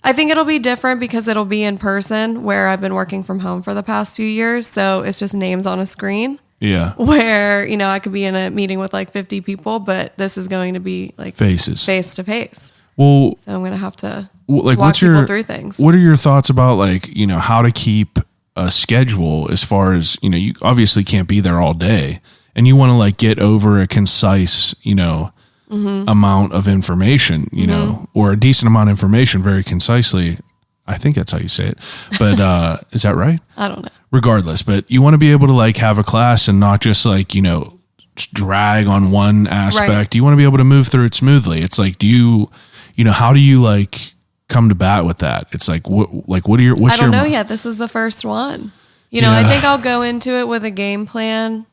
I think it'll be different because it'll be in person, where I've been working from home for the past few years. So it's just names on a screen, Yeah, where, I could be in a meeting with like 50 people, but this is going to be like faces. face to face. Well, So I'm going to have to like, walk what's people your through things. What are your thoughts about how to keep a schedule as far as you obviously can't be there all day, and you want to get over a concise amount of information, or a decent amount of information very concisely. I think that's how you say it, but is that right? I don't know. Regardless, but you want to be able to have a class and not just drag on one aspect. Right. You want to be able to move through it smoothly. It's like, do you how do you come to bat with that? It's like, what's your I don't know yet. This is the first one. I Yeah. think I'll go into it with a game plan.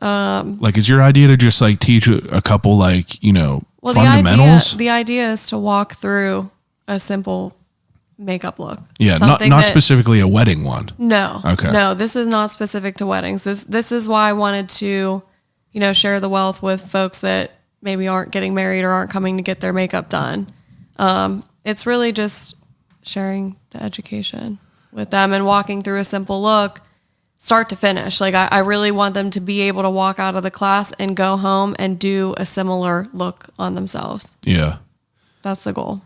is your idea to just teach a couple Well, fundamentals? the idea is to walk through a simple makeup look. Yeah, Something not that- specifically a wedding one. No. Okay. No, this is not specific to weddings. This is why I wanted to, share the wealth with folks that maybe aren't getting married or aren't coming to get their makeup done. It's really just sharing the education with them and walking through a simple look, start to finish. I really want them to be able to walk out of the class and go home and do a similar look on themselves. Yeah. That's the goal.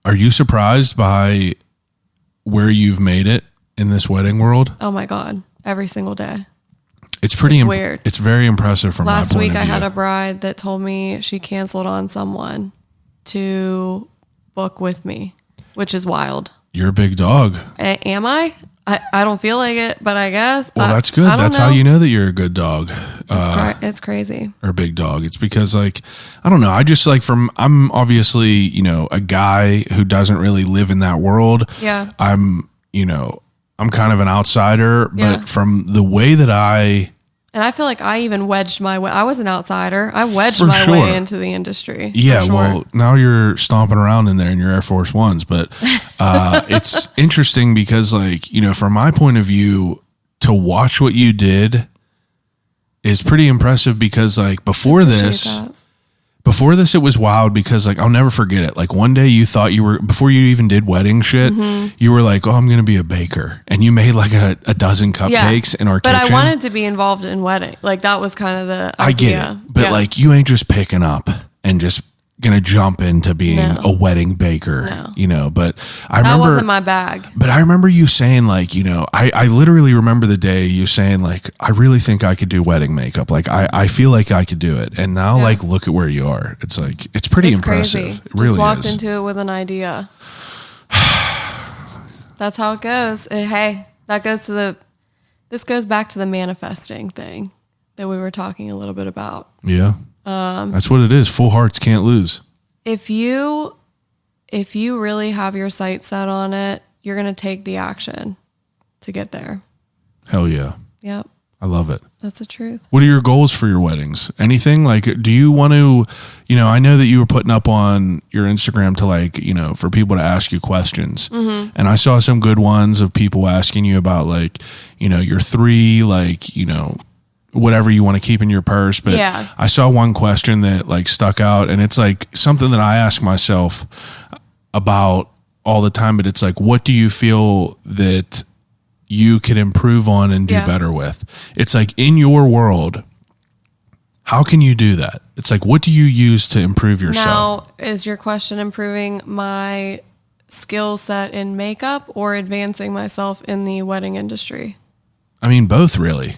Are you surprised by where you've made it in this wedding world? Oh my God. Every single day. It's pretty It's weird. It's very impressive from Last my point week, of I view. had a bride that told me she canceled on someone to book with me, which is wild. You're a big dog. Am I? I don't feel like it, but I guess. Well, that's good. I don't That's how know. you know that you're a good dog. It's crazy. Or a big dog. It's because I don't know. I just I'm obviously, a guy who doesn't really live in that world. Yeah. I'm kind of an outsider, but Yeah. from the way that I And I feel like I even wedged my way. I was an outsider. I wedged For my sure. way into the industry. Yeah, for sure. well, now you're stomping around in there in your Air Force Ones, but it's interesting because, like, you know, from my point of view, to watch what you did is pretty impressive because, like, before this, it was wild because, like, I'll never forget it. Like, one day you thought you were, before you even did wedding shit, you were like, oh, I'm going to be a baker. And you made like a dozen cupcakes in our kitchen. But I wanted to be involved in wedding. Like, that was kind of the idea. I get it. But like, you ain't just picking up and just going to jump into being a wedding baker, you know, but I remember. That wasn't my bag. But I remember you saying, like, you know, I literally remember the day you saying, like, I really think I could do wedding makeup. Like, I feel like I could do it. And now, like, look at where you are. It's like, it's pretty impressive. Crazy. It really just walked is. into it with an idea. That's how it goes. Hey, this goes back to the manifesting thing that we were talking a little bit about. Yeah. That's what it is. Full hearts can't lose. If you really have your sights set on it, you're going to take the action to get there. Hell yeah. Yep. I love it. That's the truth. What are your goals for your weddings? Anything? Like, do you want to, you know, I know that you were putting up on your Instagram to, like, you know, for people to ask you questions. And I saw some good ones of people asking you about, like, you know, your 3, like, you know, whatever you want to keep in your purse. But I saw one question that, like, stuck out, and it's like something that I ask myself about all the time, but it's like, what do you feel that you could improve on and do better with? It's like, in your world, how can you do that? It's like, what do you use to improve yourself? Now, is your question improving my skill set in makeup or advancing myself in the wedding industry? I mean, both, really.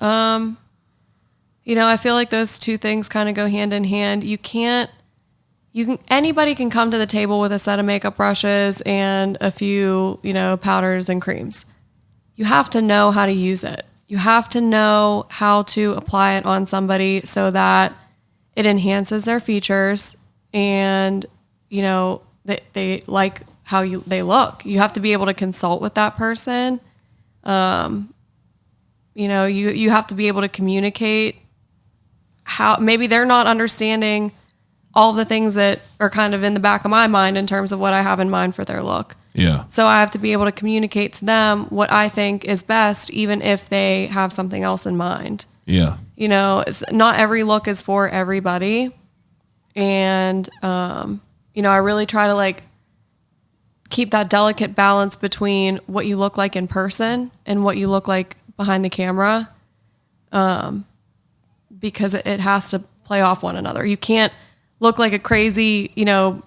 You know, I feel like those two things kind of go hand in hand. Anybody can come to the table with a set of makeup brushes and a few, you know, powders and creams. You have to know how to use it. You have to know how to apply it on somebody so that it enhances their features and, you know, they like how they look. You have to be able to consult with that person. You know, you have to be able to communicate how maybe they're not understanding all the things that are kind of in the back of my mind in terms of what I have in mind for their look. Yeah. So I have to be able to communicate to them what I think is best, even if they have something else in mind. Yeah. You know, not every look is for everybody. And, you know, I really try to, like, keep that delicate balance between what you look like in person and what you look like behind the camera, because it has to play off one another. You can't look like a crazy, you know,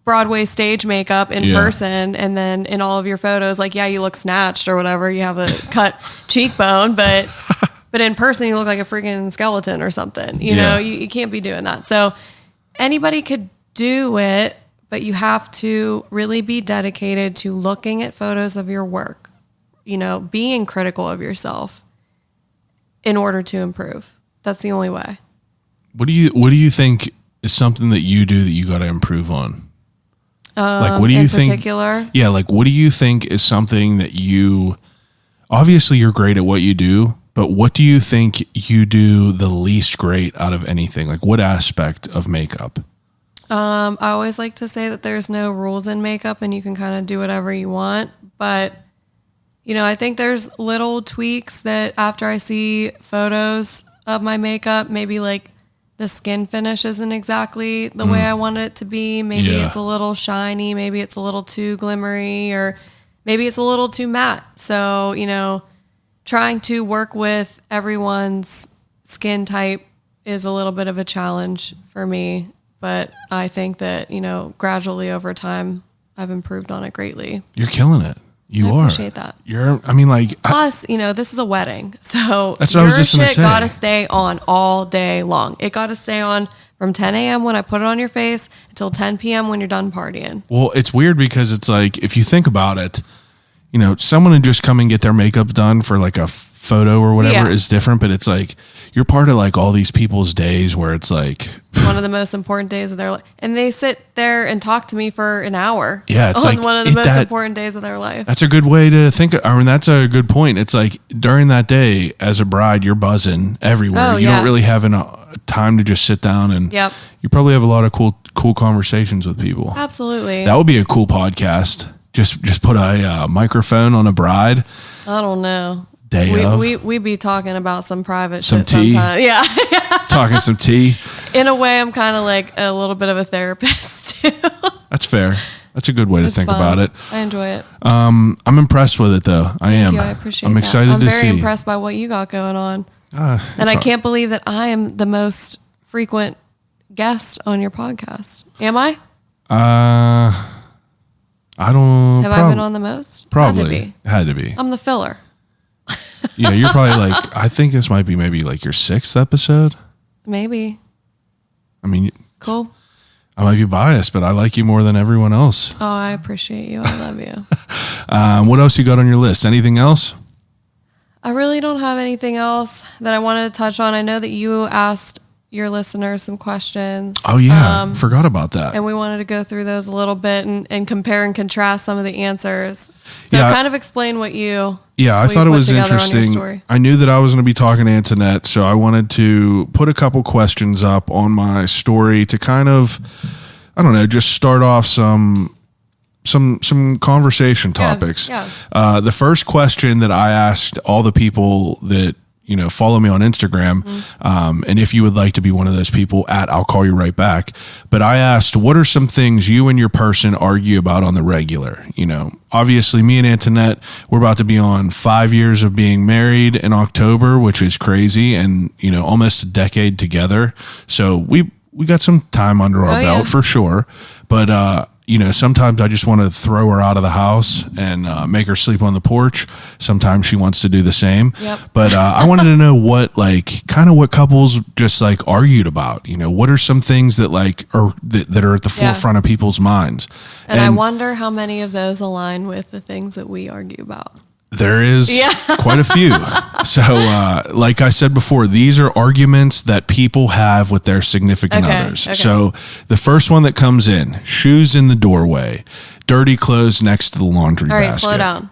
Broadway stage makeup in person, and then in all of your photos, like, yeah, you look snatched or whatever, you have a cut cheekbone, but in person you look like a freaking skeleton or something. You know, you can't be doing that. So anybody could do it, but you have to really be dedicated to looking at photos of your work, you know, being critical of yourself in order to improve. That's the only way. What do you think is something that you do that you got to improve on? Like, what do you think? In particular? Yeah, like, what do you think is something that you, obviously you're great at what you do, but what do you think you do the least great out of anything? Like, what aspect of makeup? I always like to say that there's no rules in makeup and you can kind of do whatever you want. But, you know, I think there's little tweaks that after I see photos of my makeup, maybe like the skin finish isn't exactly the way I want it to be. Maybe it's a little shiny. Maybe it's a little too glimmery, or maybe it's a little too matte. So, you know, trying to work with everyone's skin type is a little bit of a challenge for me. But I think that, you know, gradually over time, I've improved on it greatly. You're killing it. I appreciate that. Plus, you know, this is a wedding. So that's what I was just going to say. Your shit got to stay on all day long. It got to stay on from 10 a.m. when I put it on your face until 10 p.m. when you're done partying. Well, it's weird because it's like, if you think about it, you know, someone would just come and get their makeup done for like a photo or whatever is different. But it's like, you're part of like all these people's days where it's like, one of the most important days of their life. And they sit there and talk to me for an hour. Yeah, it's on like one of the most important days of their life. That's a good way to think. I mean, that's a good point. It's like during that day as a bride, you're buzzing everywhere. Oh, you yeah. don't really have time to just sit down and Yep. you probably have a lot of cool conversations with people. Absolutely. That would be a cool podcast. Just put a microphone on a bride. I don't know. Day of. We be talking about some private Some shit tea. sometimes. Yeah. Talking some tea. In a way, I'm kind of like a little bit of a therapist too. That's fair. That's a good way to It's think fun. about it. I enjoy it. I'm impressed with it though. I am. Thank you. I appreciate I'm that. excited I'm to very see. impressed by what you got going on. And It's I all- can't believe that I am the most frequent guest on your podcast. Am I? I don't. Have I been on the most? Probably Had had to to be. be. I'm the filler. Yeah, you're probably like. I think this might be maybe like your 6th episode. Maybe. I mean, Cool. I might be biased, but I like you more than everyone else. Oh, I appreciate you. I love you. What else you got on your list? Anything else? I really don't have anything else that I wanted to touch on. I know that you asked your listeners some questions. Oh yeah, forgot about that. And we wanted to go through those a little bit and compare and contrast some of the answers. So Yeah. kind of explain what you Yeah, I what you thought it put was together on your interesting. story. I knew that I was going to be talking to Antonette, so I wanted to put a couple questions up on my story to kind of, I don't know, just start off some conversation topics. yeah. The first question that I asked all the people that follow me on Instagram, and if you would like to be one of those people, I'll call you right back. But I asked, what are some things you and your person argue about on the regular? Obviously, me and Antonette, we're about to be on 5 years of being married in October, which is crazy, and almost a decade together. So we got some time under our belt for sure. But sometimes I just want to throw her out of the house and make her sleep on the porch. Sometimes she wants to do the same. Yep. But I wanted to know what couples just like argued about. What are some things that that are at the forefront of people's minds? And I wonder how many of those align with the things that we argue about. There is quite a few. So, like I said before, these are arguments that people have with their significant others. Okay. So, the first one that comes in, shoes in the doorway, dirty clothes next to the laundry All right, basket. slow down.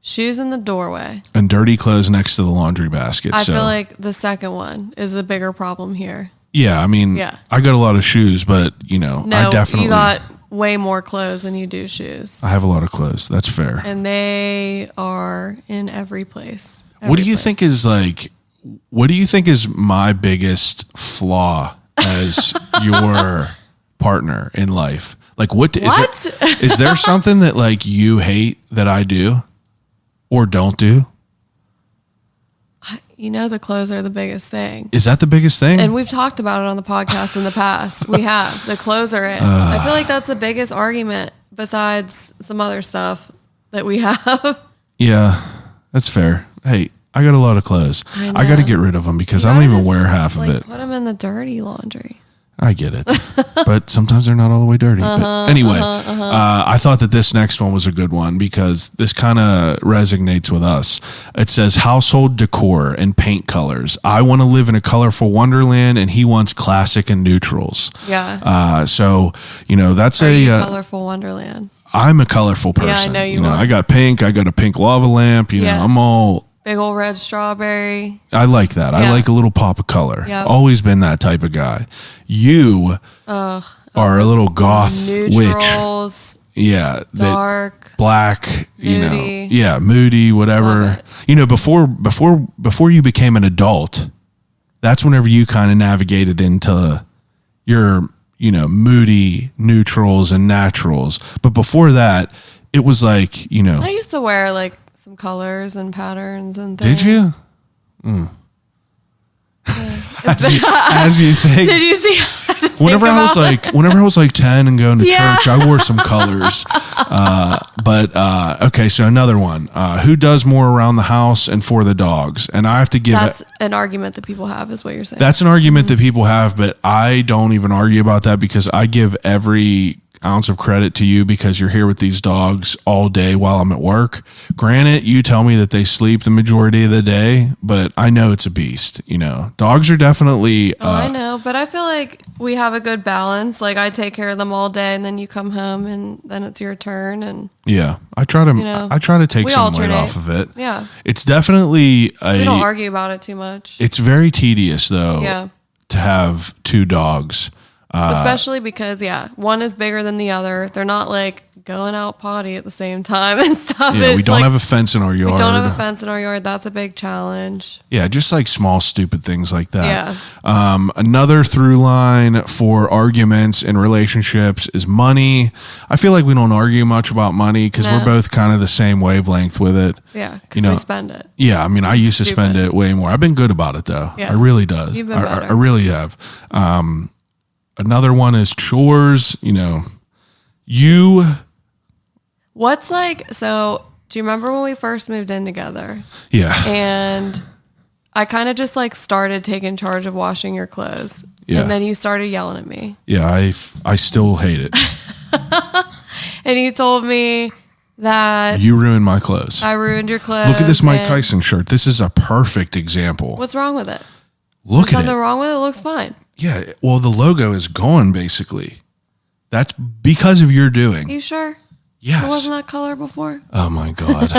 Shoes in the doorway. And dirty clothes next to the laundry basket. I feel like the second one is the bigger problem here. Yeah, I mean, I got a lot of shoes, but, No, I definitely... you got way more clothes than you do shoes. I have a lot of clothes. That's fair. And they are in every place. What do you think is my biggest flaw as your partner in life? Like what? Is there something that you hate that I do or don't do? The clothes are the biggest thing. Is that the biggest thing? And we've talked about it on the podcast in the past. We have. The clothes are it. I feel like that's the biggest argument besides some other stuff that we have. Yeah, that's fair. Hey, I got a lot of clothes. I got to get rid of them because I You don't gotta even just, wear half of it. Put them in the dirty laundry. I get it. But sometimes they're not all the way dirty. But anyway, I thought that this next one was a good one because this kind of resonates with us. It says household decor and paint colors. I want to live in a colorful wonderland and he wants classic and neutrals. Yeah. So, that's colorful wonderland. I'm a colorful person. Yeah, I know you are. I got pink. I got a pink lava lamp. I'm all... Big old red strawberry. I like that. I like a little pop of color. Yep. Always been that type of guy. You are a little goth witch. Neutrals. Yeah. Dark. Black. Moody. Moody, whatever. Before you became an adult, that's whenever you kind of navigated into your, moody neutrals and naturals. But before that, it was like, I used to wear some colors and patterns and things. Did you? As you think. Did you see? Whenever I was like 10 and going to church, I wore some colors. Okay, so another one. Who does more around the house and for the dogs? And I have to give That's an argument that people have, is what you're saying. That's an argument that people have, but I don't even argue about that because I give every ounce of credit to you because you're here with these dogs all day while I'm at work. Granted, you tell me that they sleep the majority of the day, but I know it's a beast. Dogs are definitely. I know, but I feel like we have a good balance. Like I take care of them all day, and then you come home, and then it's your turn. And yeah, I try to take some weight off of it. Yeah, it's definitely we don't argue about it too much. It's very tedious though. Yeah. To have two dogs. Especially because, one is bigger than the other. They're not like going out potty at the same time and stuff. Yeah, we don't have a fence in our yard. We don't have a fence in our yard. That's a big challenge. Yeah, just like small, stupid things like that. Yeah. Another through line for arguments in relationships is money. I feel like we don't argue much about money because we're both kind of the same wavelength with it. Yeah, because we spend it. Yeah, I mean, I used to spend it way more. I've been good about it, though. Yeah. I really does. You've been better. I really have. Another one is chores. What's like, so do you remember when we first moved in together? Yeah. And I kind of just like started taking charge of washing your clothes. Yeah. And then you started yelling at me. Yeah, I still hate it. And you told me that you ruined my clothes. I ruined your clothes. Look at this Mike Tyson shirt. This is a perfect example. What's wrong with it? Look at it. Something wrong with it? It looks fine. Yeah, well, the logo is gone, basically. That's because of your doing. Are you sure? Yes. It wasn't that color before? Oh, my God.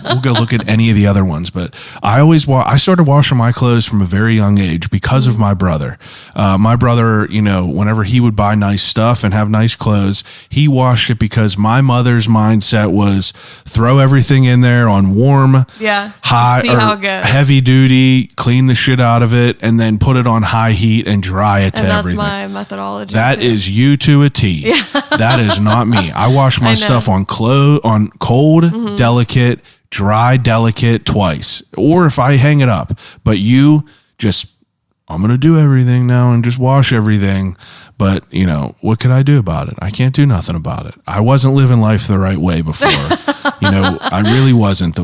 We'll go look at any of the other ones. But I started washing my clothes from a very young age because of my brother. My brother, whenever he would buy nice stuff and have nice clothes, he washed it because my mother's mindset was throw everything in there on warm, high, see how it goes. Heavy duty, clean the shit out of it, and then put it on high heat and dry it to everything. And that's my methodology. That is you to a T. Yeah. That is not me. I wash my stuff on cold, delicate, dry, delicate twice, or if I hang it up. But you just, I'm going to do everything now and just wash everything. But, what could I do about it? I can't do nothing about it. I wasn't living life the right way before. I really wasn't.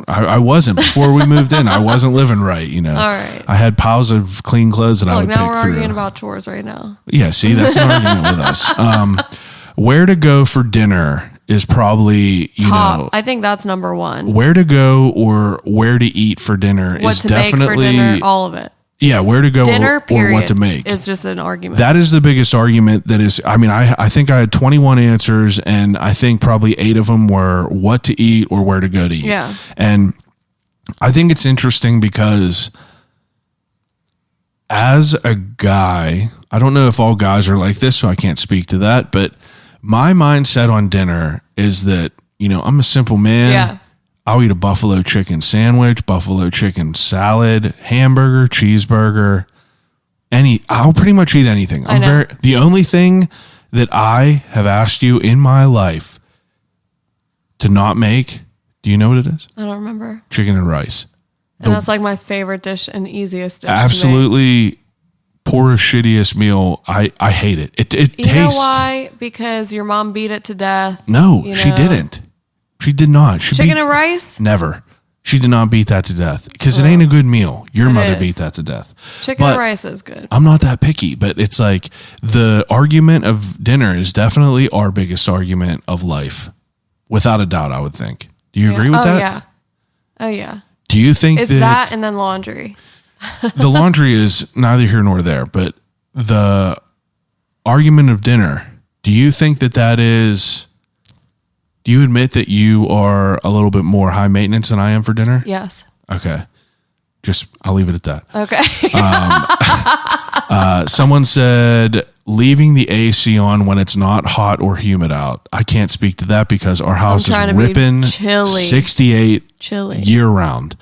I wasn't. Before we moved in, I wasn't living right, All right. I had piles of clean clothes that I would pick through. Now we're arguing about chores right now. Yeah, see, that's an argument with us. Where to go for dinner is probably, top. I think that's number one. Where to go or where to eat for dinner is definitely make for dinner, all of it. Yeah, where to go dinner, or what to make is just an argument. That is the biggest argument. That is, I think I had 21 answers, and I think probably 8 of them were what to eat or where to go to eat. Yeah, and I think it's interesting because as a guy, I don't know if all guys are like this, so I can't speak to that, but my mindset on dinner is that, I'm a simple man. Yeah. I'll eat a buffalo chicken sandwich, buffalo chicken salad, hamburger, cheeseburger, I'll pretty much eat anything. The only thing that I have asked you in my life to not make, do you know what it is? I don't remember. Chicken and rice. And that's like my favorite dish and easiest dish. Absolutely. Poorest, shittiest meal. I hate it. It tastes. You know why? Because your mom beat it to death. No, she didn't. She did not. Chicken and rice? Never. She did not beat that to death because it ain't a good meal. Your mother beat that to death. Chicken and rice is good. I'm not that picky, but it's like the argument of dinner is definitely our biggest argument of life. Without a doubt, I would think. Do you agree with that? Yeah. Oh, yeah. Do you think it's that and then laundry? The laundry is neither here nor there, but the argument of dinner, do you think that is, do you admit that you are a little bit more high maintenance than I am for dinner? Yes. Okay. I'll leave it at that. Okay. Someone said leaving the AC on when it's not hot or humid out. I can't speak to that because our house is ripping 68 year round.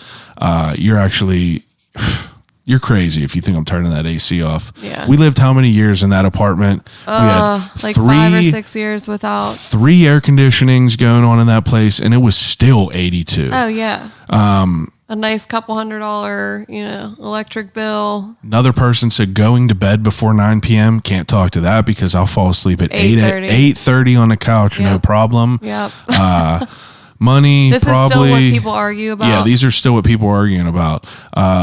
You're crazy if you think I'm turning that AC off. Yeah. We lived how many years in that apartment? We had like 5 or 6 years without 3 air conditionings going on in that place, and it was still 82. Oh yeah. A nice couple $100, electric bill. Another person said going to bed before 9 p.m. Can't talk to that because I'll fall asleep at 8:30 on the couch, no problem. Yep. Money, this probably. This is still what people argue about. Yeah, these are still what people are arguing about.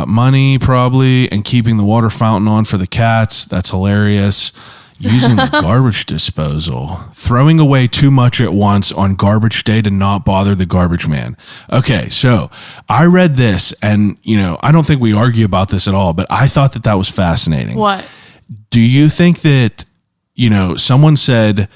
Money, probably, and keeping the water fountain on for the cats. That's hilarious. Using the garbage disposal. Throwing away too much at once on garbage day to not bother the garbage man. Okay, so I read this and, I don't think we argue about this at all, but I thought that was fascinating. What? Do you think that, someone said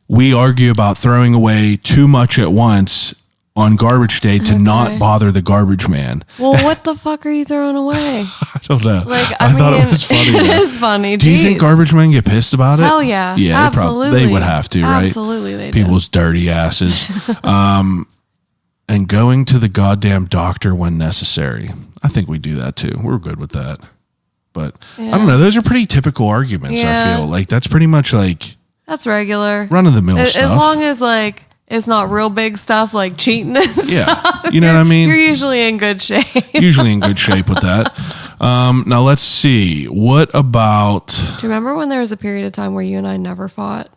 we argue about throwing away too much at once on garbage day to not bother the garbage man? Well, what the fuck are you throwing away? I don't know. Like, I thought it was funny. It is funny. Do you think garbage men get pissed about it? Hell yeah. Yeah, absolutely. They would have to, right? Absolutely, they do. People's dirty asses. And going to the goddamn doctor when necessary. I think we do that too. We're good with that. But I don't know. Those are pretty typical arguments, I feel. Like, that's pretty much like... That's regular. Run-of-the-mill stuff. As long as, like... It's not real big stuff like cheating and stuff. You know what I mean? You're usually in good shape. Usually in good shape with that. Now, let's see. What about... Do you remember when there was a period of time where you and I never fought?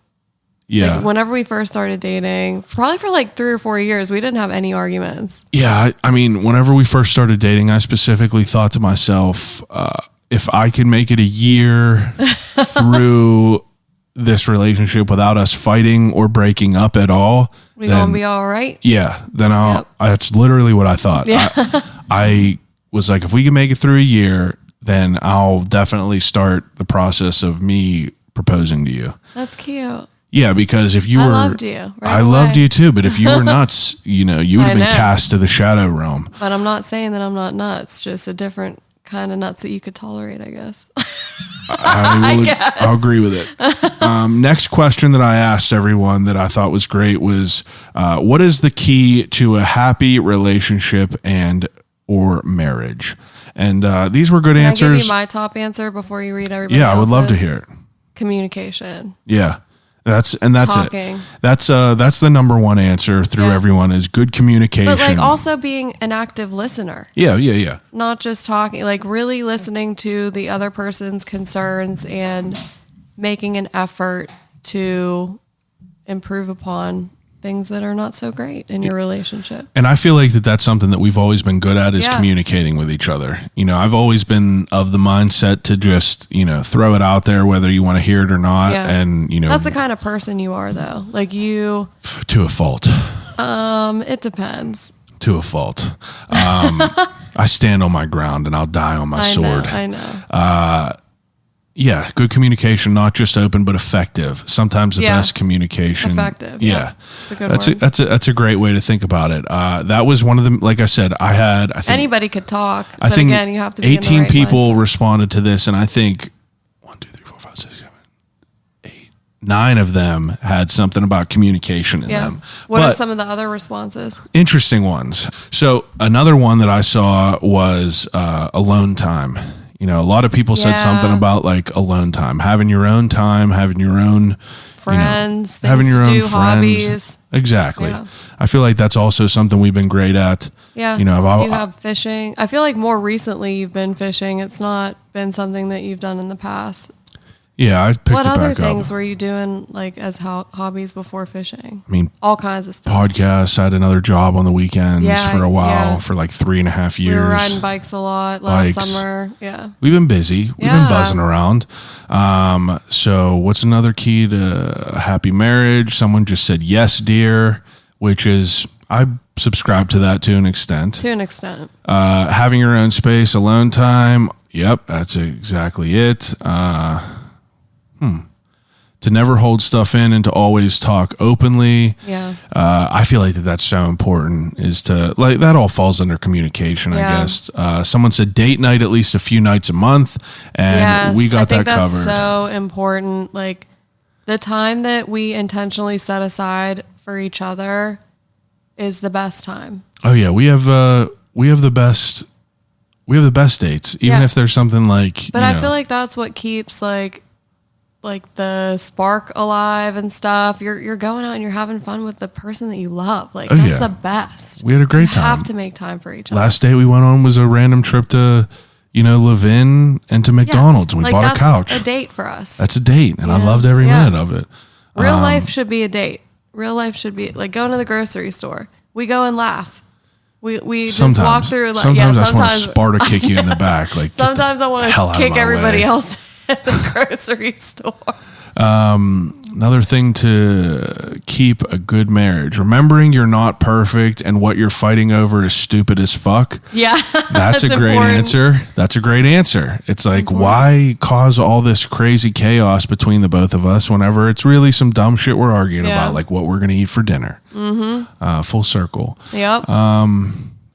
Yeah. Like, whenever we first started dating, probably for like 3 or 4 years, we didn't have any arguments. Yeah. I mean, whenever we first started dating, I specifically thought to myself, if I could make it a year through... this relationship without us fighting or breaking up at all, we gonna be all right. Yeah, then that's literally what I thought. Yeah. I was like, if we can make it through a year, then I'll definitely start the process of me proposing to you. That's cute. Yeah, because if you I were, loved you. I loved you too. But if you were nuts, you would have been cast to the shadow realm. But I'm not saying that I'm not nuts. Just a different kind of nuts that you could tolerate, I guess. I'll agree with it. Next question that I asked everyone that I thought was great was, what is the key to a happy relationship and or marriage? And these were good answers. Can I give you my top answer before you read everybody else's? I would love to hear it. Communication. Yeah. That's Talking. it. That's the number one answer through everyone is good communication. But like also being an active listener. Yeah. Not just talking, like really listening to the other person's concerns and making an effort to improve upon things that are not so great in your relationship. And I feel like that's something that we've always been good at is communicating with each other. I've always been of the mindset to just, throw it out there, whether you want to hear it or not. Yeah. And, that's the kind of person you are though. Like you. To a fault. It depends. To a fault. I stand on my ground and I'll die on my sword. I know. Yeah, good communication, not just open but effective. Sometimes the best communication. Effective. Yeah. That's a good word. That's a great way to think about it. That was one of them. Like I said, I think anybody could talk. I think again, you have to be 18 in the right people mindset. responded to this, and I think 1, 2, 3, 4, 5, 6, 7, 8, 9 of them had something about communication in them. What are some of the other responses? Interesting ones. So another one that I saw was alone time. A lot of people said something about like alone time, having your own time, having your own friends, having your own friends. Hobbies. Exactly. Yeah. I feel like that's also something we've been great at. Yeah. You have fishing. I feel like more recently you've been fishing. It's not been something that you've done in the past. Yeah, I picked it back up. What other things were you doing like as hobbies before fishing? I mean, all kinds of stuff. Podcasts. I had another job on the weekends for a while, for like 3.5 years. We were riding bikes a lot last summer. Yeah. We've been busy. We've been buzzing around. So what's another key to a happy marriage? Someone just said, yes, dear, which is, I subscribe to that to an extent. Having your own space, alone time. Yep, that's exactly it. To never hold stuff in and to always talk openly. Yeah. I feel like that's so important is to like that all falls under communication, I guess. Someone said date night at least a few nights a month and we got that covered. I think that's so important. Like the time that we intentionally set aside for each other is the best time. Oh yeah, we have the best dates, even if there's something like. But I feel like that's what keeps like the spark alive and stuff. You're going out and you're having fun with the person that you love. Like that's the best. We had a great time. You have to make time for each other. Last day we went on was a random trip to, Levin and to McDonald's and we bought a couch. That's a date for us. That's a date and I loved every minute of it. Real life should be a date. Real life should be like going to the grocery store. We go and laugh. We just walk through. Like, sometimes I just want to Sparta kick you in the back. Like sometimes I want to kick everybody else at the grocery store. Another thing to keep a good marriage, remembering you're not perfect and what you're fighting over is stupid as fuck. Yeah. That's a great important. answer. That's a great answer. It's like, why cause all this crazy chaos between the both of us whenever it's really some dumb shit we're arguing about, like what we're going to eat for dinner. Full circle. Yep.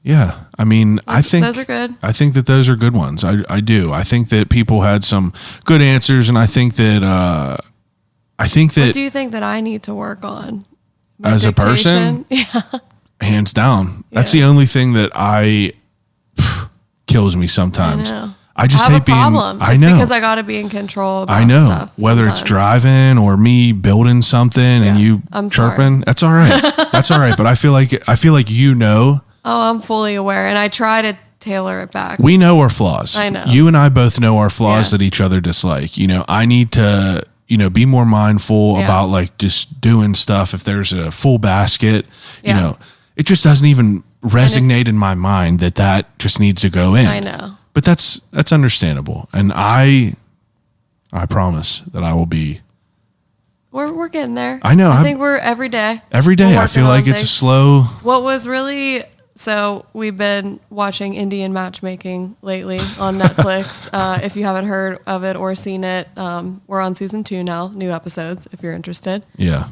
Yeah. I mean, I think those are good. I think that those are good ones. I do. I think that people had some good answers, and I think that What do you think that I need to work on? My as dictation? a person, hands down, that's the only thing that kills me sometimes. I know. I just I have hate a problem. being. I It's know because I got to be in control. About I know stuff whether sometimes. it's driving or me building something and you I'm chirping. sorry. That's all right. That's all right. But I feel like you know. Oh, I'm fully aware, and I try to tailor it back. We know our flaws. I know. You and I both know our flaws Yeah. that each other dislike. You know, I need to, be more mindful about like just doing stuff. If there's a full basket, you Yeah. know, it just doesn't even resonate in my mind that just needs to go in. I know. But that's understandable. And I promise that I will be. We're getting there. I know. I think we're every day. Every day, We're I feel working on like it's a things. slow. What was really so we've been watching Indian matchmaking lately on Netflix. If you haven't heard of it or seen it, we're on season 2 now, new episodes if you're interested. Yeah.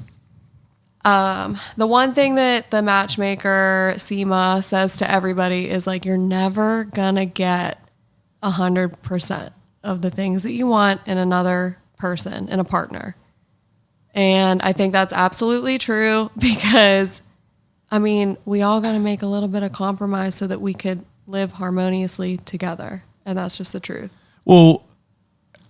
The one thing that the matchmaker Seema says to everybody is like, you're never gonna get 100% of the things that you want in another person, in a partner. And I think that's absolutely true because, I mean, we all got to make a little bit of compromise so that we could live harmoniously together. And that's just the truth. Well,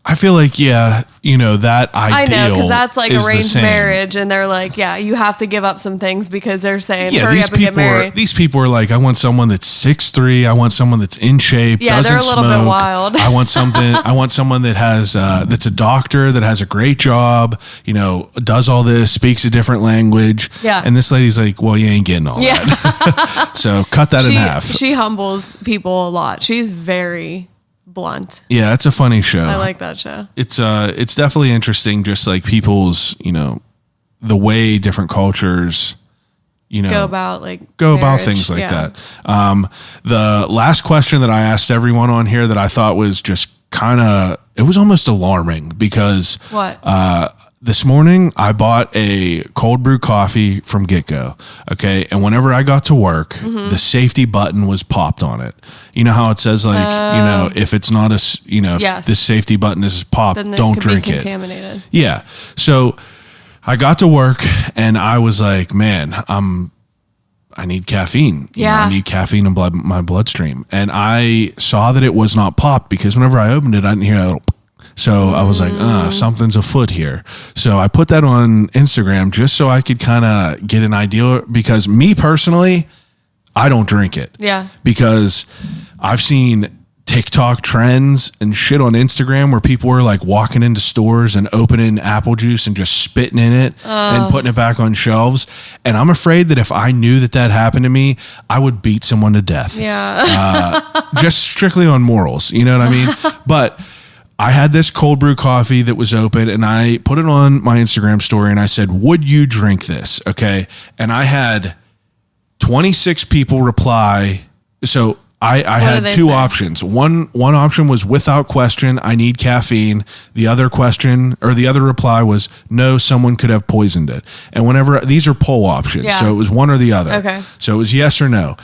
I feel like, that ideal. I know, because that's like is the arranged same. marriage. And they're like, yeah, you have to give up some things because they're saying, Yeah, hurry these up and get people married. these people are like, I want someone that's 6'3", I want someone that's in shape, Yeah, doesn't they're a little bit smoke. wild. I want someone that has that's a doctor, that has a great job, does all this, speaks a different language. Yeah. And this lady's like, well, you ain't getting all Yeah. that. So cut that in half. She humbles people a lot. She's very blunt. Yeah, it's a funny show. I like that show. It's definitely interesting, just like people's, the way different cultures, Go about about things like that. The last question that I asked everyone on here that I thought was just it was almost alarming because What? this morning I bought a cold brew coffee from Get-Go. Okay. And whenever I got to work, Mm-hmm. the safety button was popped on it. You know how it says if it's not if Yes. this safety button is popped, Then it don't could drink be it. contaminated. Yeah. So I got to work and I was like, man, I need caffeine. Yeah. I need caffeine in my bloodstream. And I saw that it was not popped because whenever I opened it, I didn't hear that little. So I was like, something's afoot here. So I put that on Instagram just so I could kind of get an idea, because me personally, I don't drink it. Yeah. Because I've seen TikTok trends and shit on Instagram where people are like walking into stores and opening apple juice and just spitting in it and putting it back on shelves. And I'm afraid that if I knew that happened to me, I would beat someone to death. Yeah. Just strictly on morals. You know what I mean? But I had this cold brew coffee that was open and I put it on my Instagram story and I said, would you drink this? Okay. And I had 26 people reply. So I had did they two say? options. One option was without question, I need caffeine. The other reply was no, someone could have poisoned it. And whenever these are poll options, Yeah. so it was one or the other. Okay. So it was yes or no.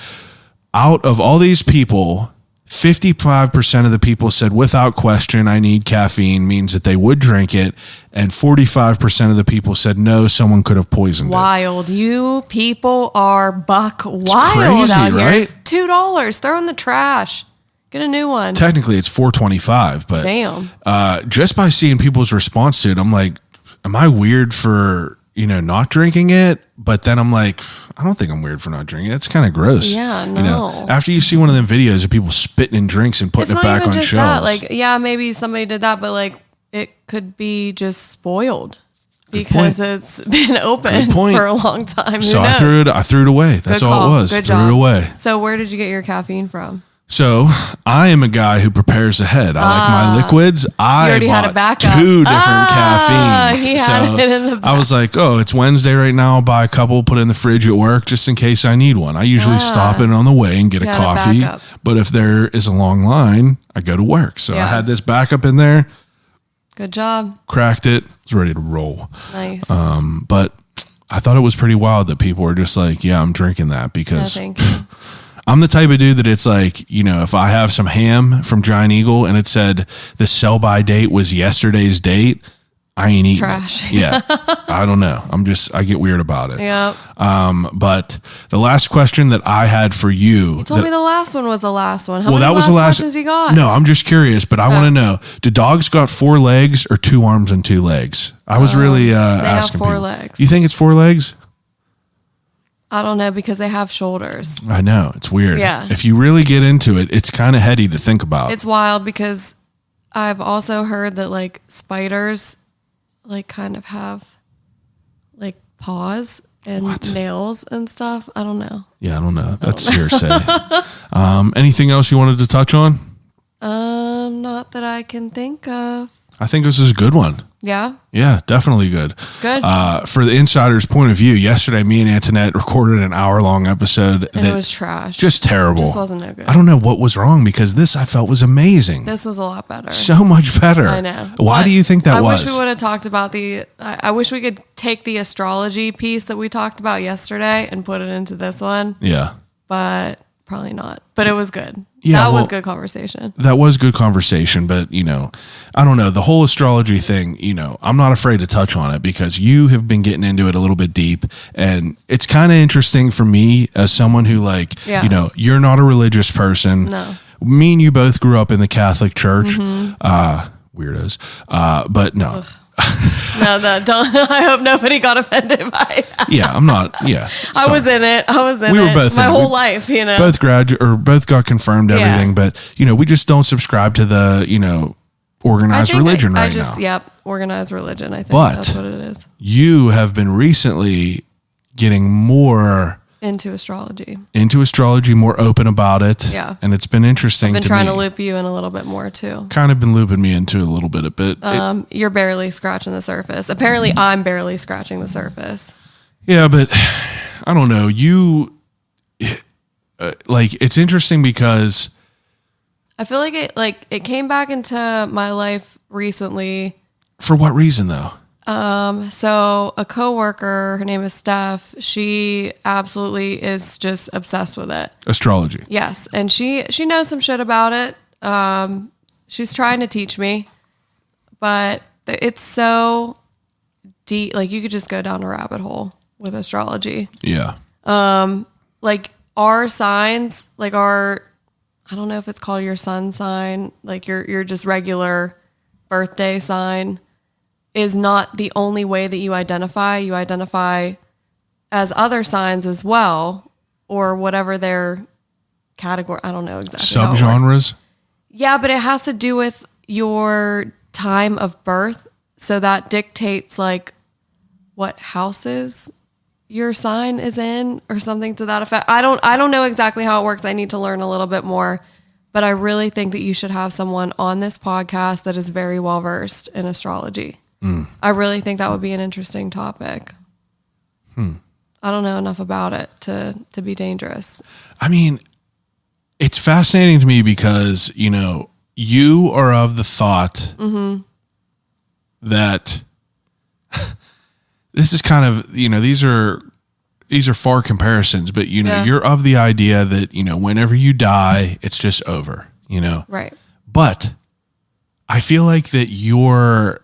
Out of all these people, 55% of the people said without question, I need caffeine, means that they would drink it. And 45% of the people said no, someone could have poisoned it. Wild. You people are buck wild crazy, out here. right? It's $2. Throw in the trash. Get a new one. Technically it's $4.25, but Damn. just by seeing people's response to it, I'm like, am I weird for, not drinking it? But then I'm like, I don't think I'm weird for not drinking it. It's kind of gross. Yeah, no. After you see one of them videos of people spitting in drinks and putting It's it not back even on just shelves. that. Like, yeah, maybe somebody did that, but like it could be just spoiled because it's been open Good point. for a long time. Who So knows? I threw it away. That's Good all call. it was. Good Threw job. it away. So where did you get your caffeine from? So I am a guy who prepares ahead. I like my liquids. I already had a bought backup. 2 different caffeines. He had it in the I was like, oh, it's Wednesday right now. I'll buy a couple, put it in the fridge at work just in case I need one. I usually stop in on the way and get a had a coffee. backup. But if there is a long line, I go to work. So I Yeah. had this backup in there, Good job. cracked it, was ready to roll. Nice. But I thought it was pretty wild that people were just like, yeah, I'm drinking that No, because thank you. I'm the type of dude that it's like, if I have some ham from Giant Eagle and it said the sell by date was yesterday's date, I ain't eating Trash. it. Yeah. I don't know. I get weird about it. Yep. But the last question that I had for you. You told me the last one was the last one. How well, many that was the last questions you got? No, I'm just curious, but I want to know, do dogs got 4 legs or 2 arms and 2 legs? I was really asking have 4 people. legs. You think it's 4 legs? I don't know because they have shoulders. I know. It's weird. Yeah. If you really get into it, it's kind of heady to think about. It's wild because I've also heard that like spiders like kind of have like paws and nails and stuff. I don't know. Yeah, I don't know. That's hearsay. Anything else you wanted to touch on? Not that I can think of. I think this is a good one. Yeah. Yeah, definitely good. Good. For the insider's point of view, yesterday me and Antonette recorded an hour-long episode And it was trash. just terrible. Just wasn't no good. I don't know what was wrong because this I felt was amazing. This was a lot better. So much better. I know. Why But do you think that I was? wish we would have talked about I wish we could take the astrology piece that we talked about yesterday and put it into this one, Yeah. but probably not. But it was good. Yeah, that was well, good conversation. That was good conversation, but I don't know, the whole astrology thing, I'm not afraid to touch on it because you have been getting into it a little bit deep, and it's kind of interesting for me as someone who you're not a religious person. No. Me and you both grew up in the Catholic Church. Weirdos. But no. Ugh. No, don't. I hope nobody got offended by that. Yeah, I'm not. Yeah. I was in it. We were both my in it. whole life, Both got confirmed everything, but we just don't subscribe to the, organized religion right now. Yep, organized religion. I think But that's what it is. You have been recently getting more Into astrology. More open about it. Yeah. And it's been interesting Been to trying me. to loop you in a little bit more too. Kind of been looping me into it a little bit of it. You're barely scratching the surface. Apparently, I'm barely scratching the surface. Yeah, but I don't know. It's interesting because I feel like it came back into my life recently. for what reason though? So a coworker, her name is Steph. She absolutely is just obsessed with it. Astrology. Yes, and she knows some shit about it. She's trying to teach me, but it's so deep. Like you could just go down a rabbit hole with astrology. Yeah. Like our signs, like I don't know if it's called your sun sign, like your just regular birthday sign is not the only way that you identify. You identify as other signs as well, or whatever their category. I don't know exactly how it works. Subgenres. Yeah, but it has to do with your time of birth. So that dictates like what houses your sign is in or something to that effect. I don't know exactly how it works. I need to learn a little bit more, but I really think that you should have someone on this podcast that is very well versed in astrology. I really think that would be an interesting topic. I don't know enough about it to be dangerous. I mean, it's fascinating to me because, you are of the thought that this is kind of, these are far comparisons, but, you're of the idea that, whenever you die, it's just over, Right. But I feel like that your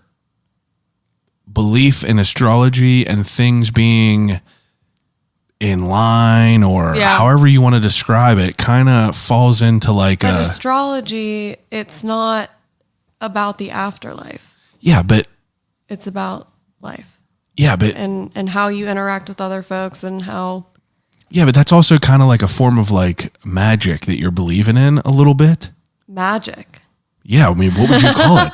belief in astrology and things being in line or however you want to describe it kind of falls into like but astrology, it's not about the afterlife. Yeah, but It's about life. Yeah, but and how you interact with other folks and how. Yeah, but that's also kind of like a form of like magic that you're believing in a little bit. Magic. Yeah, I mean, what would you call it?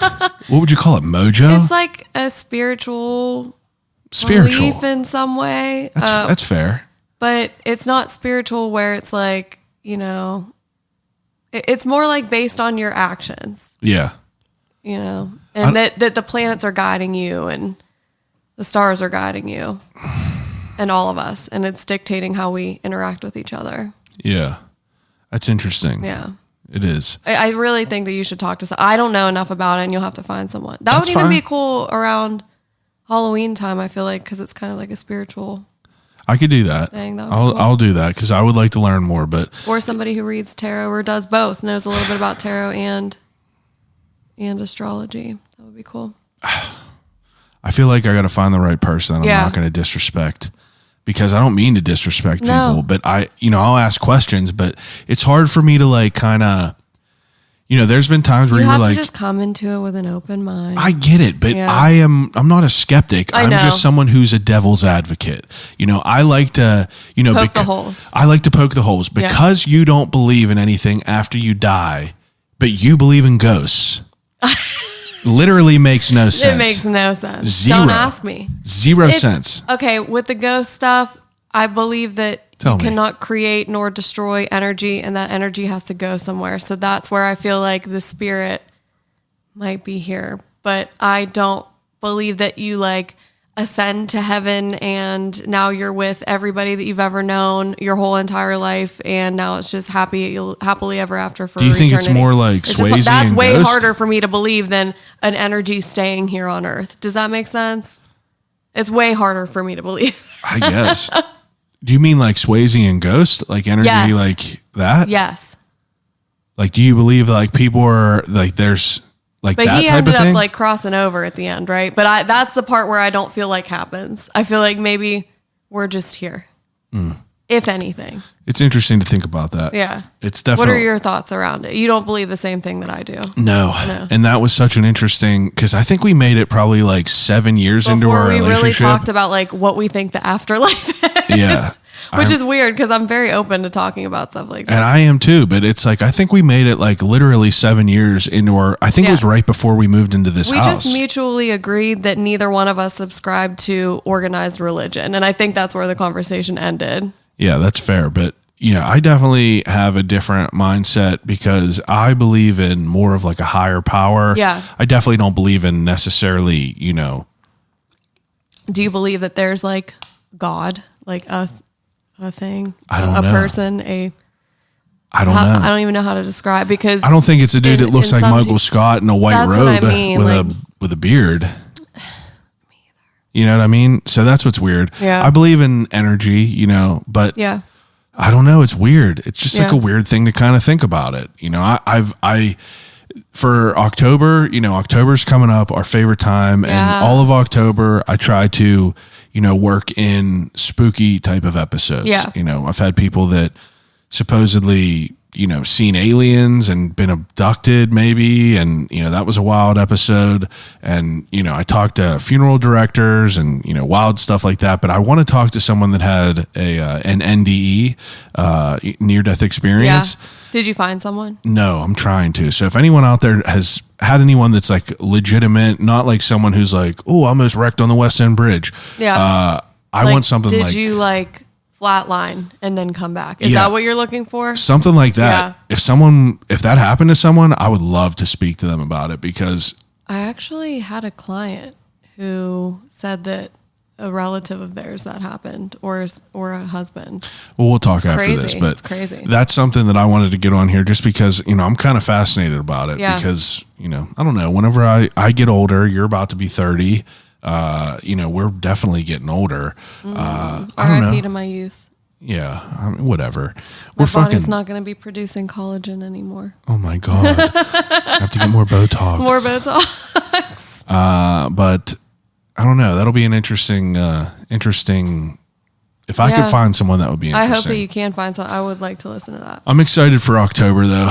What would you call it? Mojo? It's like a spiritual belief in some way. That's fair. But it's not spiritual where it's like, It's more like based on your actions, Yeah. you know, and that the planets are guiding you and the stars are guiding you and all of us. And it's dictating how we interact with each other. Yeah. That's interesting. Yeah. It is. I really think that you should talk to someone. I don't know enough about it, and you'll have to find someone. That That's would even fine. be cool around Halloween time, I feel like, because it's kind of like a spiritual I could do that. thing. That would be cool. I'll do that because I would like to learn more. But Or somebody who reads tarot or does both, knows a little bit about tarot and astrology. That would be cool. I feel like I got to find the right person. I'm Yeah. not going to disrespect because I don't mean to disrespect No. people, but I'll ask questions, but it's hard for me to like kind of, there's been times where You you're have like, to just come into it with an open mind. I get it, but Yeah. I'm not a skeptic. I I'm know. just someone who's a devil's advocate. I like to, Poke the holes. I like to poke the holes because you don't believe in anything after you die, but you believe in ghosts. Literally makes no sense. It makes no sense. Zero. Don't ask me. Zero sense. Okay, with the ghost stuff, I believe that Tell you me. cannot create nor destroy energy, and that energy has to go somewhere. So that's where I feel like the spirit might be here. But I don't believe that you like ascend to heaven and now you're with everybody that you've ever known your whole entire life, and now it's just happily ever after for Do you think eternity. it's more like It's Swayze that's and way Ghost? harder for me to believe than an energy staying here on Earth. Does that make sense? It's way harder for me to believe. I guess. Do you mean like Swayze and Ghost? Like energy Yes. like that? Yes. Like, do you believe like people are like there's like But that he type ended of up thing? like crossing over at the end, right? But that's the part where I don't feel like happens. I feel like maybe we're just here, if anything. It's interesting to think about that. Yeah. It's What definitely. are your thoughts around it? You don't believe the same thing that I do. No. And that was such an interesting, because I think we made it probably like 7 years into Before our we relationship. really talked about like what we think the afterlife is. Yeah. Which is weird because I'm very open to talking about stuff like that. And I am too, but it's like I think we made it like literally 7 years into our. I think it was Yeah. right before we moved into this We house. just mutually agreed that neither one of us subscribed to organized religion. And I think that's where the conversation ended. Yeah, that's fair. But I definitely have a different mindset because I believe in more of like a higher power. Yeah. I definitely don't believe in necessarily, Do you believe that there's like God, like a thing, I don't a know. person, I don't know. I don't even know how to describe because I don't think it's a dude in- that looks in like some Michael Scott in a white That's robe what I mean, with like- a beard. You know what I mean? So that's what's weird. Yeah. I believe in energy, but yeah, I don't know. It's weird. It's just like Yeah. a weird thing to kind of think about it. For October, October's coming up, our favorite time, Yeah. and all of October, I try to, work in spooky type of episodes. Yeah. I've had people that supposedly, seen aliens and been abducted maybe. And, that was a wild episode. And, I talked to funeral directors and, wild stuff like that. But I want to talk to someone that had an NDE, near death experience. yeah. Did you find someone? No, I'm trying to. So if anyone out there has had anyone that's like legitimate, not like someone who's like, oh, I almost wrecked on the West End Bridge. Yeah. I want something Did like you like flatline and then come back? Is Yeah. that what you're looking for? something like that. Yeah. If that happened to someone, I would love to speak to them about it because I actually had a client who said that a relative of theirs that happened, or a husband. well, we'll talk after crazy. this, but It's crazy. that's something that I wanted to get on here just because, I'm kind of fascinated about it Yeah. because, I don't know, whenever I get older, you're about to be 30. We're definitely getting older. I don't know. R.I.P. to my youth. Yeah, whatever. My We're fucking. body's not going to be producing collagen anymore. Oh my god, I have to get more Botox. More Botox. But I don't know. That'll be an interesting. If I Yeah. could find someone, that would be I interesting. hope that you can find some. I would like to listen to that. I'm excited for October though.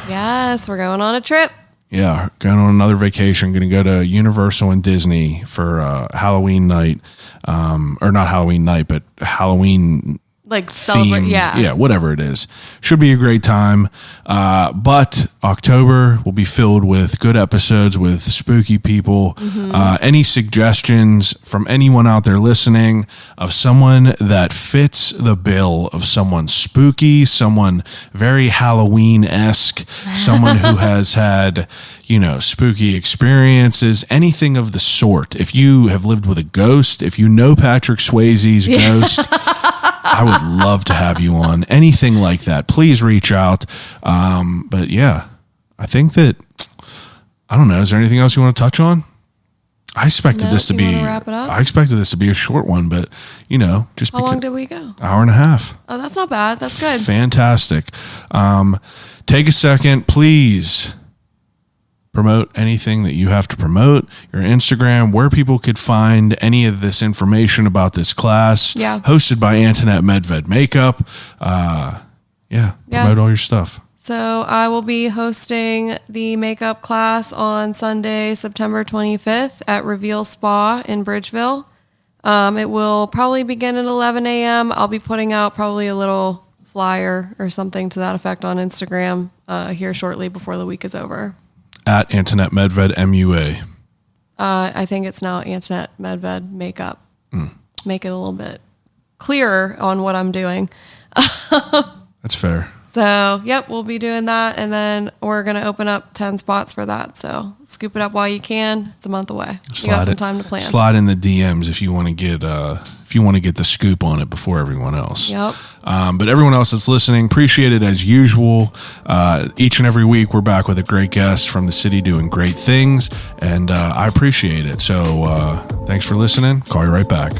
Yes, we're going on a trip. Yeah, going on another vacation. Going to go to Universal and Disney for Halloween night, or not Halloween night, but Halloween like celebrate. themed, Yeah. whatever it is. Should be a great time. But October will be filled with good episodes with spooky people. Any suggestions from anyone out there listening of someone that fits the bill of someone spooky, someone very Halloween-esque, someone who has had, spooky experiences, anything of the sort. If you have lived with a ghost, if you know Patrick Swayze's ghost, I would love to have you on. Anything like that, please reach out. But yeah, I think that, I don't know. Is there anything else you want to touch on? I expected this to you be. wanna wrap it up? I expected this to be a short one, but just How long did we go? hour and a half. Oh, that's not bad. That's good. Fantastic. Take a second, please. Promote anything that you have to promote, your Instagram, where people could find any of this information about this class. Yeah. Hosted by Antonette Medved Makeup. Promote all your stuff. So I will be hosting the makeup class on Sunday, September 25th at Reveal Spa in Bridgeville. It will probably begin at 11 a.m. I'll be putting out probably a little flyer or something to that effect on Instagram here shortly before the week is over. At Antonette Medved, MUA. I think it's now Antonette Medved Makeup. Make it a little bit clearer on what I'm doing. That's fair. So, yep, we'll be doing that. And then we're going to open up 10 spots for that. So scoop it up while you can. It's a month away. You got some time to plan. Slide in the DMs if you want to get the scoop on it before everyone else. Yep. But everyone else that's listening, appreciate it as usual. Each and every week, we're back with a great guest from the city doing great things, and I appreciate it. So thanks for listening. Call you right back.